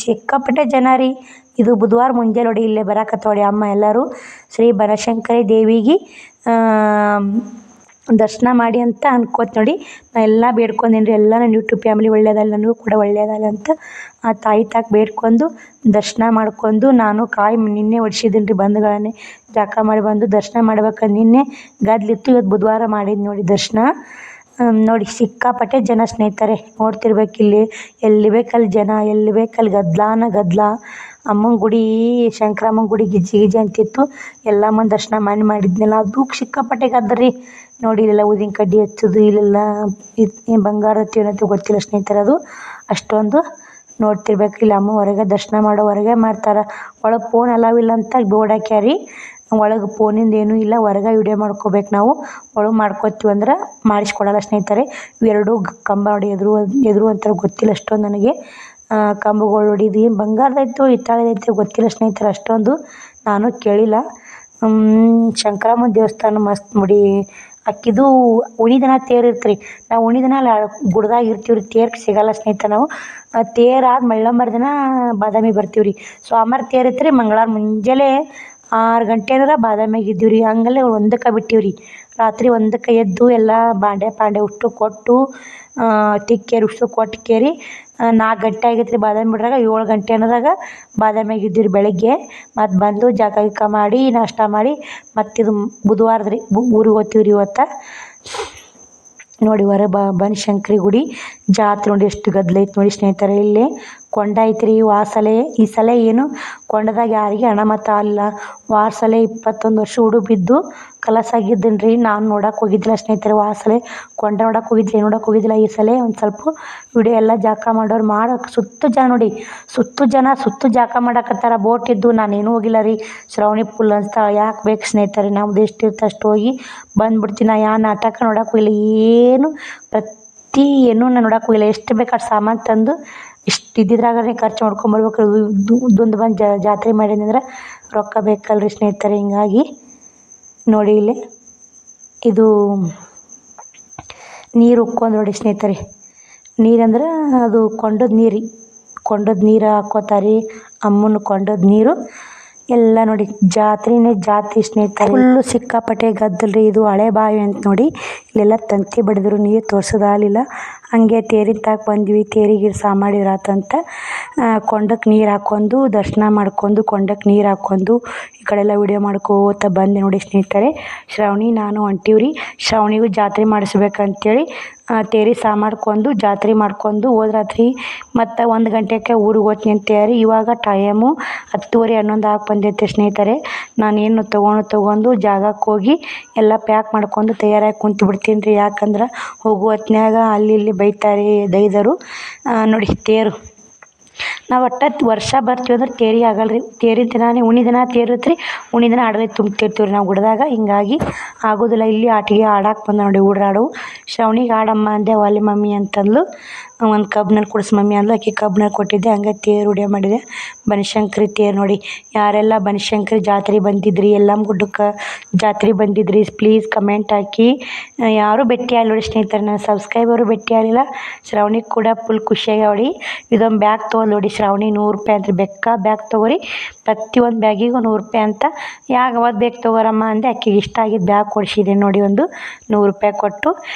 ಸಿಕ್ಕಾಪಟ್ಟೆ ಜನ ರೀ. ಇದು ಬುಧವಾರ ಮುಂಜಾನೆ ನೋಡಿ ಇಲ್ಲೇ ಬರಾಕತ್ತೋಡಿ ಅಮ್ಮ ಎಲ್ಲರೂ ಶ್ರೀ ಬನಶಂಕರಿ ದೇವಿಗೆ ದರ್ಶನ ಮಾಡಿ ಅಂತ ಅನ್ಕೋತ ನೋಡಿ. ನಾ ಎಲ್ಲ ಬೇಡ್ಕೊಂಡೇನಿ ರೀ. ಎಲ್ಲ ನನ್ನ ಯೂಟ್ಯೂಬ್ ಫ್ಯಾಮಿಲಿ ಒಳ್ಳೇದಲ್ಲ, ನನಗೂ ಕೂಡ ಒಳ್ಳೇದಲ್ಲ ಅಂತ ಆ ತಾಯಿ ತಾಕ ಬೇಡ್ಕೊಂಡು ದರ್ಶನ ಮಾಡ್ಕೊಂಡು ನಾನು ಕಾಯಿ ನಿನ್ನೆ ಹೊಡ್ಸಿದ್ದೀನಿ ರೀ. ಬಂಧುಗಳನ್ನೇ ಜಾಕ ಮಾಡಿ ಬಂದು ದರ್ಶನ ಮಾಡ್ಬೇಕಂದು ನಿನ್ನೆ ಗದ್ಲಿತ್ತು. ಇವತ್ತು ಬುಧವಾರ ಮಾಡಿದ್ದು ನೋಡಿ ದರ್ಶನ. ನೋಡಿ ಸಿಕ್ಕಾಪಟ್ಟೆ ಜನ ಸ್ನೇಹಿತರೆ ನೋಡ್ತಿರ್ಬೇಕು. ಇಲ್ಲಿ ಎಲ್ಲಿ ಬೇಕಲ್ಲಿ ಜನ, ಎಲ್ಲಿ ಬೇಕಲ್ಲಿ ಗದ್ದಲ. ಅಮ್ಮನ ಗುಡಿ ಶಂಕರಮ್ಮನ ಗುಡಿ ಗಿಜ್ಜಿ ಅಂತಿತ್ತು. ಎಲ್ಲ ಮಂದಿ ದರ್ಶನ ಮಾಡಿದ್ನೆಲ್ಲ ಅದು ಸಿಕ್ಕಾಪಟ್ಟೆ ಗದ್ದರಿ. ನೋಡಿ ಇಲ್ಲೆಲ್ಲ ಊದಿನ ಕಡ್ಡಿ ಹಚ್ಚೋದು, ಇಲ್ಲೆಲ್ಲ ಬಂಗಾರ ಏನಂತ ಗೊತ್ತಿಲ್ಲ ಸ್ನೇಹಿತರೆ. ಅದು ಅಷ್ಟೊಂದು ನೋಡ್ತಿರ್ಬೇಕು. ಇಲ್ಲಿ ಅಮ್ಮ ಹೊರಗೆ ದರ್ಶನ ಮಾಡೋ ಹೊರಗೆ ಮಾಡ್ತಾರೆ. ಒಳಗೆ ಫೋನ್ ಅಲಾವ್ ಇಲ್ಲ ಅಂತ ಬೋರ್ಡ್ ಹಾಕ್ಯಾರಿ. ಒಳಗೆ ಫೋನಿಂದ ಏನೂ ಇಲ್ಲ, ಹೊರಗೆ ವಿಡಿಯೋ ಮಾಡ್ಕೋಬೇಕು ನಾವು. ಒಳಗೆ ಮಾಡ್ಕೋತೀವಿ ಅಂದ್ರೆ ಮಾಡಿಸ್ಕೊಡಲ್ಲ ಸ್ನೇಹಿತರೆ. ಇವೆರಡು ಕಂಬ ನೋಡಿ ಎದುರು ಅಂತಾರೆ ಗೊತ್ತಿಲ್ಲ ಅಷ್ಟೊಂದು ನನಗೆ. ಕಂಬಗಳು ಹೊಡಿದು ಏನು ಬಂಗಾರದೈತೋ ಹಿತ್ತಾಳೆದೈತೋ ಗೊತ್ತಿಲ್ಲ ಸ್ನೇಹಿತರೆ, ಅಷ್ಟೊಂದು ನಾನು ಕೇಳಿಲ್ಲ. ಶಂಕರಮ್ಮನ ದೇವಸ್ಥಾನ ಮಸ್ತ್ ನೋಡಿ. ಅಕ್ಕಿದು ಉಣಿದಿನ ತೇರು ಇರ್ತ್ರಿ. ನಾವು ಉಣಿದಿನ ಗುಡ್ದಾಗ ಇರ್ತೀವಿ ರೀ. ತೇರು ಸಿಗಲ್ಲ ಸ್ನೇಹಿತರೆ ನಾವು. ತೇರು ಆದ ಮಳ್ಳಂಬರ ದಿನ ಬಾದಾಮಿ ಬರ್ತೀವಿ ರೀ. ಸೋಮವಾರ ತೇರು ಇತ್ತು ರೀ. ಮಂಗಳವಾರ ಮುಂಜಾನೆ 6 ಗಂಟೆ ಅಂದ್ರೆ ಬಾದಾಮಿಯಾಗ ಇದ್ದೀವಿ ರೀ. ಹಂಗಲ್ಲೇ 1ಕ್ಕೆ ಬಿಟ್ಟೀವಿ ರೀ. ರಾತ್ರಿ 1ಕ್ಕೆ ಎದ್ದು ಎಲ್ಲ ಪಾಂಡೆ ಉಷ್ಟು ಕೊಟ್ಟು ತಿಕ್ಕೇರಿ ಉಷ್ಟು ಕೊಟ್ಟು ಕೇರಿ 4 ಗಂಟೆ ಆಗೈತೆ ರೀ ಬಾದಾಮಿ ಬಿಡ್ರಾಗ. 7 ಗಂಟೆ ಅನ್ನೋದಾಗ ಬಾದಾಮಿಯಾಗ ಇದ್ದೀವಿ ರೀ ಬೆಳಗ್ಗೆ. ಮತ್ತು ಬಂದು ಜಾಕ ಗಿಕ ಮಾಡಿ ನಾಷ್ಟ ಮಾಡಿ ಮತ್ತಿದು ಬುಧವಾರದ ರೀ ಊರಿಗೆ ಹೋಗ್ತೀವಿ ರೀ ಇವತ್ತು. ನೋಡಿ ಬನಶಂಕರಿ ಗುಡಿ ಜಾತ್ರೆ ನೋಡಿ ಎಷ್ಟು ಗದ್ದಲ ಐತೆ ನೋಡಿ ಸ್ನೇಹಿತರೆ. ಇಲ್ಲಿ ಕೊಂಡ ಐತ್ರಿ. ಈ ಸಲ ಏನು ಕೊಂಡದಾಗ ಯಾರಿಗೆ ಹಣ ಮತ ಅಲ್ಲ. ಸಲ 21 ವರ್ಷ ಹುಡುಗ ಬಿದ್ದು ಕಲಸಾಗಿದ್ದೀನಿ ರೀ. ನಾನು ನೋಡಕ್ಕೆ ಹೋಗಿದ್ದಿಲ್ಲ ಸ್ನೇಹಿತರೆ. ಸಲ ಕೊಂಡ ನೋಡಕ್ಕೆ ಹೋಗಿದ್ದಿಲ್ಲ. ಈ ಸಲ ಒಂದು ಸ್ವಲ್ಪ ವಿಡಿಯೋ ಎಲ್ಲ ಜಾಕ ಮಾಡೋರು ಮಾಡೋಕೆ ಸುತ್ತು ಜನ ನೋಡಿ. ಸುತ್ತು ಜಾಕ ಮಾಡಕತ್ತಾರ. ಬೋಟ್ ಇದ್ದು ನಾನೇನು ಹೋಗಿಲ್ಲ ರೀ. ಶ್ರಾವಣಿ ಫುಲ್ ಅನ್ಸ್ತಾಳೆ. ಯಾಕೆ ಬೇಕು ಸ್ನೇಹಿತರೆ, ನಮ್ದು ಎಷ್ಟು ಇರ್ತ ಅಷ್ಟು ಹೋಗಿ ಬಂದುಬಿಡ್ತೀನಿ. ಯಾವ ನಾಟಕ ನೋಡಕ್ಕೆ ಹೋಗಿಲ್ಲ, ಏನು ನಾನು ನೋಡಕ್ಕೆ ಹೋಗಿಲ್ಲ. ಎಷ್ಟು ಬೇಕಾದ್ರೆ ಸಾಮಾನು ತಂದು ಇಷ್ಟು ಇದ್ದಿದ್ರಾಗೇ ಖರ್ಚು ಮಾಡ್ಕೊಂಬರ್ಬೇಕು. ದುಂದು ಬಂದು ಜಾತ್ರೆ ಮಾಡೀನಿ ರೊಕ್ಕ ಬೇಕಲ್ರಿ ಸ್ನೇಹಿತರೆ. ಹಿಂಗಾಗಿ ನೋಡಿ ಇಲ್ಲಿ ಇದು ನೀರು ಉಕ್ಕೊಂಡು ನೋಡಿ ಸ್ನೇಹಿತರೆ. ನೀರಂದ್ರೆ ಅದು ಕೊಂಡದ ನೀರು ಹಾಕ್ಕೋತಾರೆ. ಅಮ್ಮನ ಕೊಂಡದ ನೀರು ಎಲ್ಲ ನೋಡಿ. ಜಾತ್ರೆ ಸ್ನೇಹಿತರೆ. ಫುಲ್ಲು ಸಿಕ್ಕಾಪಟ್ಟೆ ಗದ್ದಲ್ರಿ. ಇದು ಹಳೆ ಬಾವಿ ಅಂತ ನೋಡಿ. ಇಲ್ಲೆಲ್ಲ ತಂತಿ ಬಡಿದ್ರು, ನೀರು ತೋರ್ಸೋದಾಗಲಿಲ್ಲ. ಹಂಗೆ ತೇರಿನ ತಾಕ ಬಂದ್ವಿ. ತೇರಿಗೆ ಸಾಮಾಡಿದ್ರಾತಂತ ಕೊಂಡಕ್ಕೆ ನೀರು ಹಾಕ್ಕೊಂಡು ದರ್ಶನ ಮಾಡ್ಕೊಂಡು ಕೊಂಡಕ್ಕೆ ನೀರು ಹಾಕ್ಕೊಂಡು ಈ ಕಡೆಲ್ಲ ವಿಡಿಯೋ ಮಾಡ್ಕೋತ ಬಂದೆ ನೋಡಿ ಸ್ನೇಹಿತರೆ. ಶ್ರಾವಣಿ ನಾನು ಹೊಂಟೀವ್ರಿ. ಶ್ರಾವಣಿಗೂ ಜಾತ್ರೆ ಮಾಡಿಸ್ಬೇಕಂತೇಳಿ ತೇರಿ ಮಾಡ್ಕೊಂಡು ಜಾತ್ರೆ ಮಾಡ್ಕೊಂಡು ಹೋದ್ರಾತ್ರಿ. ಮತ್ತು 1 ಗಂಟೆಗೆ ಊರಿಗೆ ಹೋಗ್ತೀನಿ ಅಂತ ತಯಾರಿ. ಇವಾಗ ಟೈಮು 10:30 11 ಆಗಿ ಬಂದೈತೆ ಸ್ನೇಹಿತರೆ. ನಾನೇನು ತೊಗೊಂಡು ಜಾಗಕ್ಕೆ ಹೋಗಿ ಎಲ್ಲ ಪ್ಯಾಕ್ ಮಾಡ್ಕೊಂಡು ತಯಾರಾಗಿ ಕುಂತು ಬಿಡ್ತೀನಿ ರೀ. ಯಾಕಂದ್ರೆ ಹೋಗೋ ಹೊತ್ನ್ಯಾಗ ಅಲ್ಲಿ ಇಲ್ಲಿ ದೈದರು ನೋಡಿ. ತೇರು ನಾವು ವರ್ಷ ಬರ್ತೀವಿ ಅಂದ್ರೆ ತೇರಿಗೆ ಆಗಲ್ಲ ರೀ. ತೇರಿನ ದಿನಾನೇ ಉಣಿದಿನ ತೇರು ಇರುತ್ತೆ ರೀ. ಉಣಿದಿನ ಆಡಲ್ಲಿ ತುಂಬ್ತಿರ್ತೀವಿ ರೀ ನಾವು ಗುಡ್ದಾಗ. ಹಿಂಗಾಗಿ ಆಗೋದಿಲ್ಲ. ಇಲ್ಲಿ ಆಟಿಗೆ ಆಡಕ್ಕೆ ಬಂದ ನೋಡಿ ಊಡಾಡು. ಶ್ರಾವಣಿಗೆ ಆಡಮ್ಮ ಅಂದೆ, ಒಲೆ ಮಮ್ಮಿ ಅಂತಂದ್ಲು. ಒಂದು ಕಬ್ನಲ್ಲಿ ಕುಡಿಸ್ ಮಮ್ಮಿ ಅಂದ್ಲು. ಆಕೆ ಕಬ್ನಲ್ಲಿ ಕೊಟ್ಟಿದ್ದೆ. ಹಂಗೆ ತೇರು ವಿಡಿಯೋ ಮಾಡಿದೆ. ಬನಶಂಕರಿ ತೇರು ನೋಡಿ. ಯಾರೆಲ್ಲ ಬನಶಂಕರಿ ಜಾತ್ರೆ ಬಂದಿದ್ರಿ, ಯಲ್ಲಮ್ಮ ಗುಡ್ಡಕ್ಕೆ ಜಾತ್ರೆ ಬಂದಿದ್ರಿ ಪ್ಲೀಸ್ ಕಮೆಂಟ್ ಹಾಕಿ. ಯಾರೂ ಭೇಟಿ ಆಗಿಲ್ಲ ನೋಡಿ ಸ್ನೇಹಿತರೆ. ನನ್ನ ಸಬ್ಸ್ಕ್ರೈಬರು ಭೇಟಿ ಆಗಲಿಲ್ಲ. ಶ್ರಾವಣಿಗೆ ಕೂಡ ಫುಲ್ ಖುಷಿಯಾಗಿ ನೋಡಿ. ಇದೊಂದು ಬ್ಯಾಗ್ ತೊಗೊಂಡು ನೋಡಿ ಶ್ರಾವಣಿ 100 ರೂಪಾಯಿ ಅಂತ. ಬ್ಯಾಗ್ ತೊಗೊರಿ ಪ್ರತಿಯೊಂದು ಬ್ಯಾಗಿಗೂ 100 ರೂಪಾಯಿ ಅಂತ. ಯಾವಾಗ ಬೇಕು ತೊಗೋರಮ್ಮ ಅಂದೆ. ಆಕೆಗೆ ಇಷ್ಟ ಆಗಿದ್ದು ಬ್ಯಾಗ್ ಕೊಡಿಸಿದೆ ನೋಡಿ, ಒಂದು 100 ರೂಪಾಯಿ ಕೊಟ್ಟು.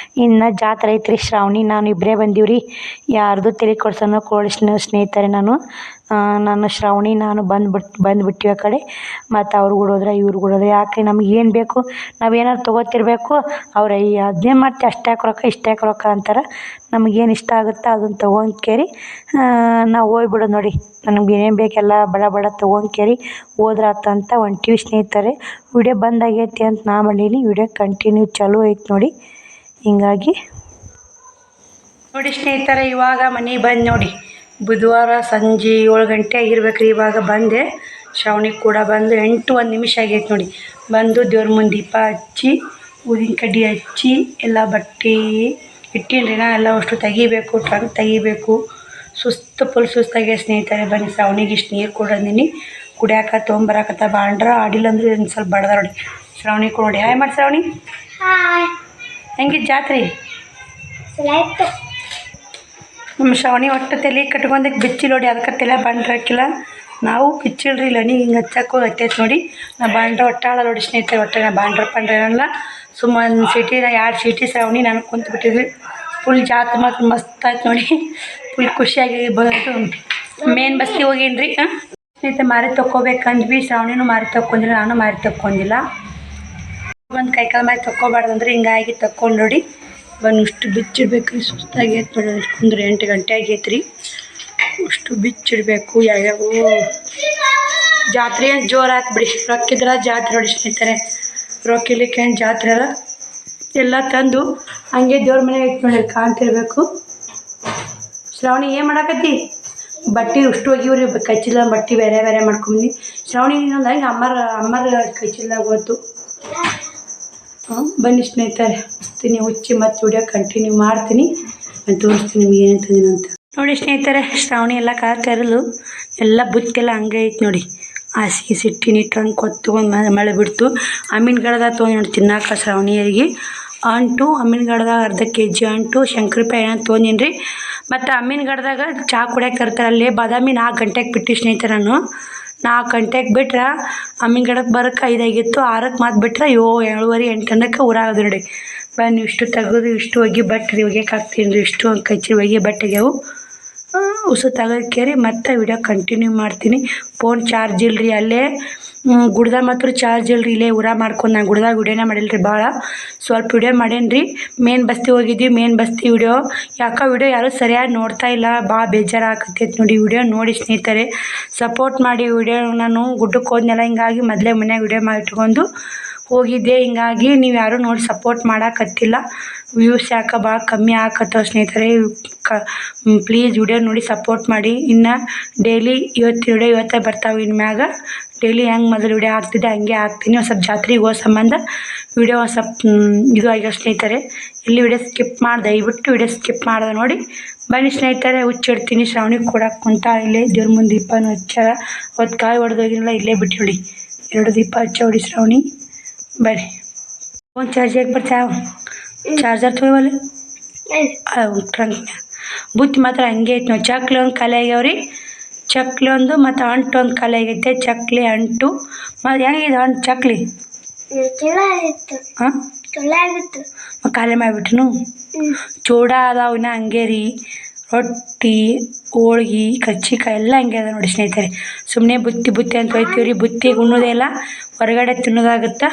ಇನ್ನು ಜಾತ್ರೆ ಐತ್ರಿ ಶ್ರಾವಣಿ ನಾನು ಇಬ್ಬರೇ ಬಂದೀವ್ರಿ. ಯಾರ್ದು ತಲೆ ಕೊಡ್ಸೋಣ ಸ್ನೇಹಿತರೆ. ನಾನು ಶ್ರಾವಣಿ ನಾನು ಬಂದುಬಿಟ್ಟಿವಿ ಆ ಕಡೆ. ಮತ್ತು ಅವ್ರು ಕೂಡ ಹೋದ್ರೆ ಇವ್ರು ಕೂಡ ಹೋದ್ರೆ. ಯಾಕೆ ನಮ್ಗೆ ಏನು ಬೇಕು, ನಾವೇನಾರು ತೊಗೋತಿರ್ಬೇಕು. ಅವ್ರು ಅದನ್ನೇ ಮಾಡ್ತೀವಿ, ಅಷ್ಟು ಯಾಕೆ ರೊಕ್ಕ ಇಷ್ಟು ಯಾಕೆ ರೊಕ್ಕ ಅಂತಾರೆ. ನಮಗೇನು ಇಷ್ಟ ಆಗುತ್ತೋ ಅದನ್ನು ತೊಗೊಂಡ್ಕೇರಿ ನಾವು ಹೋಗ್ಬಿಡೋದು ನೋಡಿ. ನಮ್ಗೆ ಏನೇನು ಬೇಕೆಲ್ಲ ಬಡ ಬಡ ತೊಗೊಂಡ್ಕೇರಿ ಹೋದ್ರಾತಂತ ಹೊಂಟೀವಿ ಸ್ನೇಹಿತರೆ. ವಿಡಿಯೋ ಬಂದಾಗೈತಿ ಅಂತ ನಾ ಮಾಡೀನಿ. ವಿಡಿಯೋ ಕಂಟಿನ್ಯೂ ಚಾಲೂ ಐತೆ ನೋಡಿ. ಹಿಂಗಾಗಿ ನೋಡಿ ಸ್ನೇಹಿತರೆ, ಇವಾಗ ಮನೆಗೆ ಬಂದು ನೋಡಿ. ಬುಧವಾರ ಸಂಜೆ 7 ಗಂಟೆ ಆಗಿರ್ಬೇಕು ರೀ. ಇವಾಗ ಬಂದೆ. ಶ್ರಾವಣಿ ಕೂಡ ಬಂದು 8-1 ನಿಮಿಷ ಆಗೈತೆ ನೋಡಿ. ಬಂದು ದೇವ್ರ ಮುಂದೆ ದೀಪ ಹಚ್ಚಿ ಊದಿನ ಕಡ್ಡಿ ಹಚ್ಚಿ ಎಲ್ಲ ಬಟ್ಟೆ ಇಟ್ಟೀನಿ ನಾ. ಎಲ್ಲ ಅಷ್ಟು ತೆಗಿಬೇಕು, ಟ್ರಂಕ್ ತೆಗಿಬೇಕು. ಫುಲ್ ಸುಸ್ತಾಗಿದೆ ಸ್ನೇಹಿತರೆ. ಬನ್ನಿ ಶ್ರಾವಣಿಗೆ ಇಷ್ಟು ನೀರು ಕೊಡಂದಿನಿ, ಕುಡಿಯಾಕ ತೊಗೊಂಬರಾಕತ್ತ. ಬಾಂಡ್ರ ಆಡಿಲ್ಲ ಅಂದ್ರೆ ಒಂದು ಸ್ವಲ್ಪ ಬಡ್ದ ನೋಡಿ. ಶ್ರಾವಣಿ ಕೂಡ ನೋಡಿ. ಹಾಯ್ ಮಾಡಿ ಶ್ರಾವಣಿ. ಹೆಂಗಿತ್ತು ಜಾತ್ರೆ? ನಮ್ಮ ಶ್ರಾವಣಿ ಒಟ್ಟು ತಲೆ ಕಟ್ಕೊಂಡಕ್ಕೆ ಬಿಚ್ಚಿಲ್ಲ ನೋಡಿ. ಅದಕ್ಕೆ ತಲೆ ಬಾಂಡ್ರ ಹಾಕಿಲ್ಲ. ನಾವು ಬಿಚ್ಚಿಲ್ರಿ ಇಲ್ಲ ನೀ ಹಿಂಗೆ ಹಚ್ಚಕ್ಕೆ ಹತ್ತೈತೆ ನೋಡಿ. ನಾ ಬಾಂಡ್ರ ಒಟ್ಟಾಳ ನೋಡಿ ಸ್ನೇಹಿತರೆ. ಒಟ್ಟು ನಾ ಬಾಂಡ್ರ ಏನಲ್ಲ. ಸುಮ್ಮನೆ 1 ಸೀಟಿ 2 ಸೀಟಿ ಶ್ರಾವಣಿ ನಾನು ಕುಂತು ಬಿಟ್ಟಿದ್ವಿ. ಫುಲ್ ಜಾತ್ರೆ ಮಾತ್ರ ಮಸ್ತ್ ಆಯ್ತು ನೋಡಿ. ಫುಲ್ ಖುಷಿಯಾಗಿ ಬಂತು. ಮೇನ್ ಬಸ್ತಿ ಹೋಗೀನಿ ರೀ. ಸ್ನೇಹಿತರೆ ಮಾರಿ ತೊಗೋಬೇಕಂದ್ವಿ. ಶ್ರಾವಣಿನೂ ಮಾರಿ ತೊಗೊಂಡಿಲ್ಲ, ನಾನು ಮಾರಿ ತೊಗೊಂಡಿಲ್ಲ. ಒಂದು ಕೈಕಾಲು ಮಾರಿ ತೊಗೋಬಾರ್ದಂದ್ರೆ ಹಿಂಗಾಗಿ ತೊಗೊಂಡು ನೋಡಿ. ಬಂದು ಇಷ್ಟು ಬಿಚ್ಚಿಡ್ಬೇಕು ರೀ. ಸುಸ್ತಾಗೈತೆ ನೋಡಿ. ಕುಂದ್ರೆ 8 ಗಂಟೆ ಆಗೈತೆ ರೀ. ಅಷ್ಟು ಬಿಚ್ಚಿಡಬೇಕು. ಯಾವ್ಯಾವ ಜಾತ್ರೆ ಏನು ಜೋರು ಆಯ್ತು ಬಿಡಿ. ರೊಕ್ಕಿದ್ರೆ ಜಾತ್ರೆ ನೋಡಿ ಸ್ನೇಹಿತರೆ. ರೊಕ್ಕಿಲಿಕ್ಕೆ ಏನು ಜಾತ್ರೆ ಅಲ್ಲ. ಎಲ್ಲ ತಂದು ಹಂಗೆ ದೇವ್ರ ಮನೆಗೆ ಇಟ್ಟು ನೋಡಿ ಕಾಣ್ತಿರ್ಬೇಕು. ಶ್ರಾವಣಿ ಏನು ಮಾಡಾಕತ್ತಿ? ಬಟ್ಟೆ ಅಷ್ಟು ಹೋಗಿವ್ರಿ. ಕೈಚೀಲ ಬಟ್ಟೆ ಬೇರೆ ಬೇರೆ ಮಾಡ್ಕೊಂಬಂದು. ಶ್ರಾವಣಿ ಇನ್ನೊಂದು ಹಂಗೆ ಅಮ್ಮರ ಕೈಚೀಲ್ದಾಗ ಹೋಯ್ತು. ಬನ್ನಿ ಸ್ನೇಹಿತರೆ, ಹಚ್ತೀನಿ ಹುಚ್ಚಿ ಮತ್ತು ವಿಡಿಯೋ ಕಂಟಿನ್ಯೂ ಮಾಡ್ತೀನಿ. ನಾನು ತೋರಿಸ್ತೀನಿ ನಿಮ್ಗೆ ಏನು ತಂದಿನ ಅಂತ. ನೋಡಿ ಸ್ನೇಹಿತರೆ, ಶ್ರಾವಣಿ ಎಲ್ಲ ಕಾತರಲು ಎಲ್ಲ ಬುತ್ತೆಲ್ಲ ಹಂಗೆ ಐತೆ ನೋಡಿ. ಹಾಸಿಗೆ ಸಿಟ್ಟಿನಿ ಟ್ರಂಕ್ ಹೊತ್ಕೊಂಡು ಮಳೆ ಬಿಡ್ತು. ಅಮೀನ್ಗಡದಾಗ ತೊಗೊಂಡು ನೋಡಿ ತಿನ್ನಾಕ ಶ್ರಾವಣಿಯರಿಗೆ. ಅಂಟು ಅಮೀನ್ಗಡದಾಗ ಅರ್ಧ kg ಅಂಟು ಶಂಕರಪಾಯಿ ಏನೋ ತೊಗೊಂಡಿನಿ ರೀ. ಮತ್ತು ಅಮೀನ್ಗಡದಾಗ ಚಹಾ ಕುಡಿಯೋಕೆ ಇರ್ತಾರೆ. ಅಲ್ಲೇ ಬಾದಾಮಿ 4 ಗಂಟೆಗೆ ಬಿಟ್ಟು ಸ್ನೇಹಿತರೆ. ನಾನು 4 ಗಂಟೆಗೆ ಬಿಟ್ರೆ ಅಮೀನ್ಗಡಕ್ಕೆ ಬರೋಕ್ಕೆ 5 ಆಗಿತ್ತು. 6ಕ್ಕೆ ಮಾತು ಬಿಟ್ರೆ 7:30 8 ಅನ್ನೋಕ್ಕೆ ಊರಾಗದು ನೋಡಿ. ಬನ್ನಿ ಇಷ್ಟು ತೆಗೆದು ಇಷ್ಟು ಹೋಗಿ ಬಟ್ಟೆ ಒಗ್ಯಕ್ಕೆ ಹಾಕ್ತೀನಿ ರೀ. ಇಷ್ಟು ಒಂದು ಕೈಚಿ ಒಗಿ ಬಟ್ಟೆಗೆವು ಉಸು ತೆಗೆದ್ಕೇರಿ ಮತ್ತೆ ವಿಡಿಯೋ ಕಂಟಿನ್ಯೂ ಮಾಡ್ತೀನಿ. ಫೋನ್ ಚಾರ್ಜ್ ಇಲ್ಲರಿ. ಅಲ್ಲೇ ಗುಡ್ದಾಗ ಮಾತ್ರ ಚಾರ್ಜ್ ಇಲ್ಲರಿ. ಇಲ್ಲೇ ಊರ ಮಾಡ್ಕೊಂಡು ನಾನು ಗುಡ್ದಾಗ ವಿಡಿಯೋನೇ ಮಾಡಿಲ್ರಿ. ಭಾಳ ಸ್ವಲ್ಪ ವಿಡಿಯೋ ಮಾಡೇನಿ ರೀ. ಮೇನ್ ಬಸ್ತಿ ಹೋಗಿದ್ವಿ. ಮೇನ್ ಬಸ್ತಿ ವಿಡಿಯೋ ಯಾಕೆ ವಿಡಿಯೋ ಯಾರೂ ಸರಿಯಾಗಿ ನೋಡ್ತಾ ಇಲ್ಲ. ಭಾಳ ಬೇಜಾರಾಗತ್ತೈತೆ ನೋಡಿ. ವಿಡಿಯೋ ನೋಡಿ ಸ್ನೇಹಿತರೆ, ಸಪೋರ್ಟ್ ಮಾಡಿ. ವಿಡಿಯೋ ನಾನು ಗುಡ್ಡಕ್ಕೆ ಹೋದ್ನೆಲ್ಲ ಹಿಂಗಾಗಿ ಮೊದಲೇ ಮನ್ಯಾಗ ವಿಡಿಯೋ ಮಾಡಿ ಇಟ್ಕೊಂಡು ಹೋಗಿದ್ದೆ. ಹಿಂಗಾಗಿ ನೀವು ಯಾರೂ ನೋಡಿ ಸಪೋರ್ಟ್ ಮಾಡೋಕತ್ತಿಲ್ಲ. ವ್ಯೂಸ್ ಯಾಕೆ ಭಾಳ ಕಮ್ಮಿ ಆಗತ್ತವ ಸ್ನೇಹಿತರೆ. ಪ್ಲೀಸ್ ವಿಡಿಯೋ ನೋಡಿ ಸಪೋರ್ಟ್ ಮಾಡಿ. ಇನ್ನು ಡೈಲಿ ವಿಡಿಯೋ ಇವತ್ತೇ ಬರ್ತಾವೆ. ಇನ್ನು ಮ್ಯಾಗ ಡೈಲಿ ಹೆಂಗೆ ಮೊದಲು ವಿಡಿಯೋ ಹಾಕ್ತಿದ್ದೆ ಹಂಗೆ ಹಾಕ್ತೀನಿ. ಒಂದು ಸ್ವಲ್ಪ ಜಾತ್ರೆಗೆ ಹೋಗೋ ಸಂಬಂಧ ವಿಡಿಯೋ ಒಂದು ಸ್ವಲ್ಪ ಇದು ಆಗ್ಯಾವ ಸ್ನೇಹಿತರೆ. ಇಲ್ಲಿ ವಿಡಿಯೋ ಸ್ಕಿಪ್ ಮಾಡಿ ದಯವಿಟ್ಟು ವಿಡಿಯೋ ಸ್ಕಿಪ್ ಮಾಡಿದೆ ನೋಡಿ. ಬನ್ನಿ ಸ್ನೇಹಿತರೆ, ಹುಚ್ಚಿಡ್ತೀನಿ. ಶ್ರಾವಣಿ ಕೊಡಕ್ಕೆ ಕುಂತ ಇಲ್ಲೇ ದೇವ್ರ ಮುಂದೆ ದೀಪನೂ ಹಚ್ಚಾರ. ಅವತ್ತು ಕಾಯಿ ಹೊಡೆದೋಗಿರಲ್ಲ, ಇಲ್ಲೇ ಬಿಟ್ಟು ಹೊಡಿ. 2 ದೀಪ ಹಚ್ಚ ಹೊಡಿ ಶ್ರಾವಣಿ. ಬರ್ರಿ. ಫೋನ್ ಚಾರ್ಜ್ ಹೇಗೆ ಬರ್ತಾವ? ಚಾರ್ಜರ್ ತೊಗೊವಲ್ಲ ಟ್ರಂಕ್ ಬುತ್ತಿ ಮಾತ್ರ ಹಂಗೆ ಐತೆ ನೋಡಿ. ಚಕ್ಲಿ ಒಂದು ಖಾಲಿ ಆಗ್ಯಾವ್ರಿ. ಚಕ್ಲಿ ಒಂದು ಮತ್ತು ಅಂಟು ಒಂದು ಖಾಲಿ ಆಗೈತೆ. ಚಕ್ಲಿ ಅಂಟು ಮತ್ತು ಹೆಂಗಿದೆ ಅಂಟು ಚಕ್ಲಿ? ಹಾಂ ಖಾಲಿ ಮಾಡಿಬಿಟ್ರು. ಚೂಡ ಅದಾವ ಇನ್ನು ಹಂಗೆ ರೀ. ರೊಟ್ಟಿ ಹೋಳ್ಗೆ ಕರ್ಜಿಕಾಯಿ ಎಲ್ಲ ಹಂಗೆ ಅದ ನೋಡಿ ಸ್ನೇಹಿತರೆ. ಸುಮ್ಮನೆ ಬುತ್ತಿ ಅಂತ ಹೋಯ್ತೀವಿ ರೀ. ಬುತ್ತಿಗೆ ಉಣ್ಣೋದೇ ಇಲ್ಲ, ಹೊರಗಡೆ ತಿನ್ನೋದಾಗುತ್ತಾ.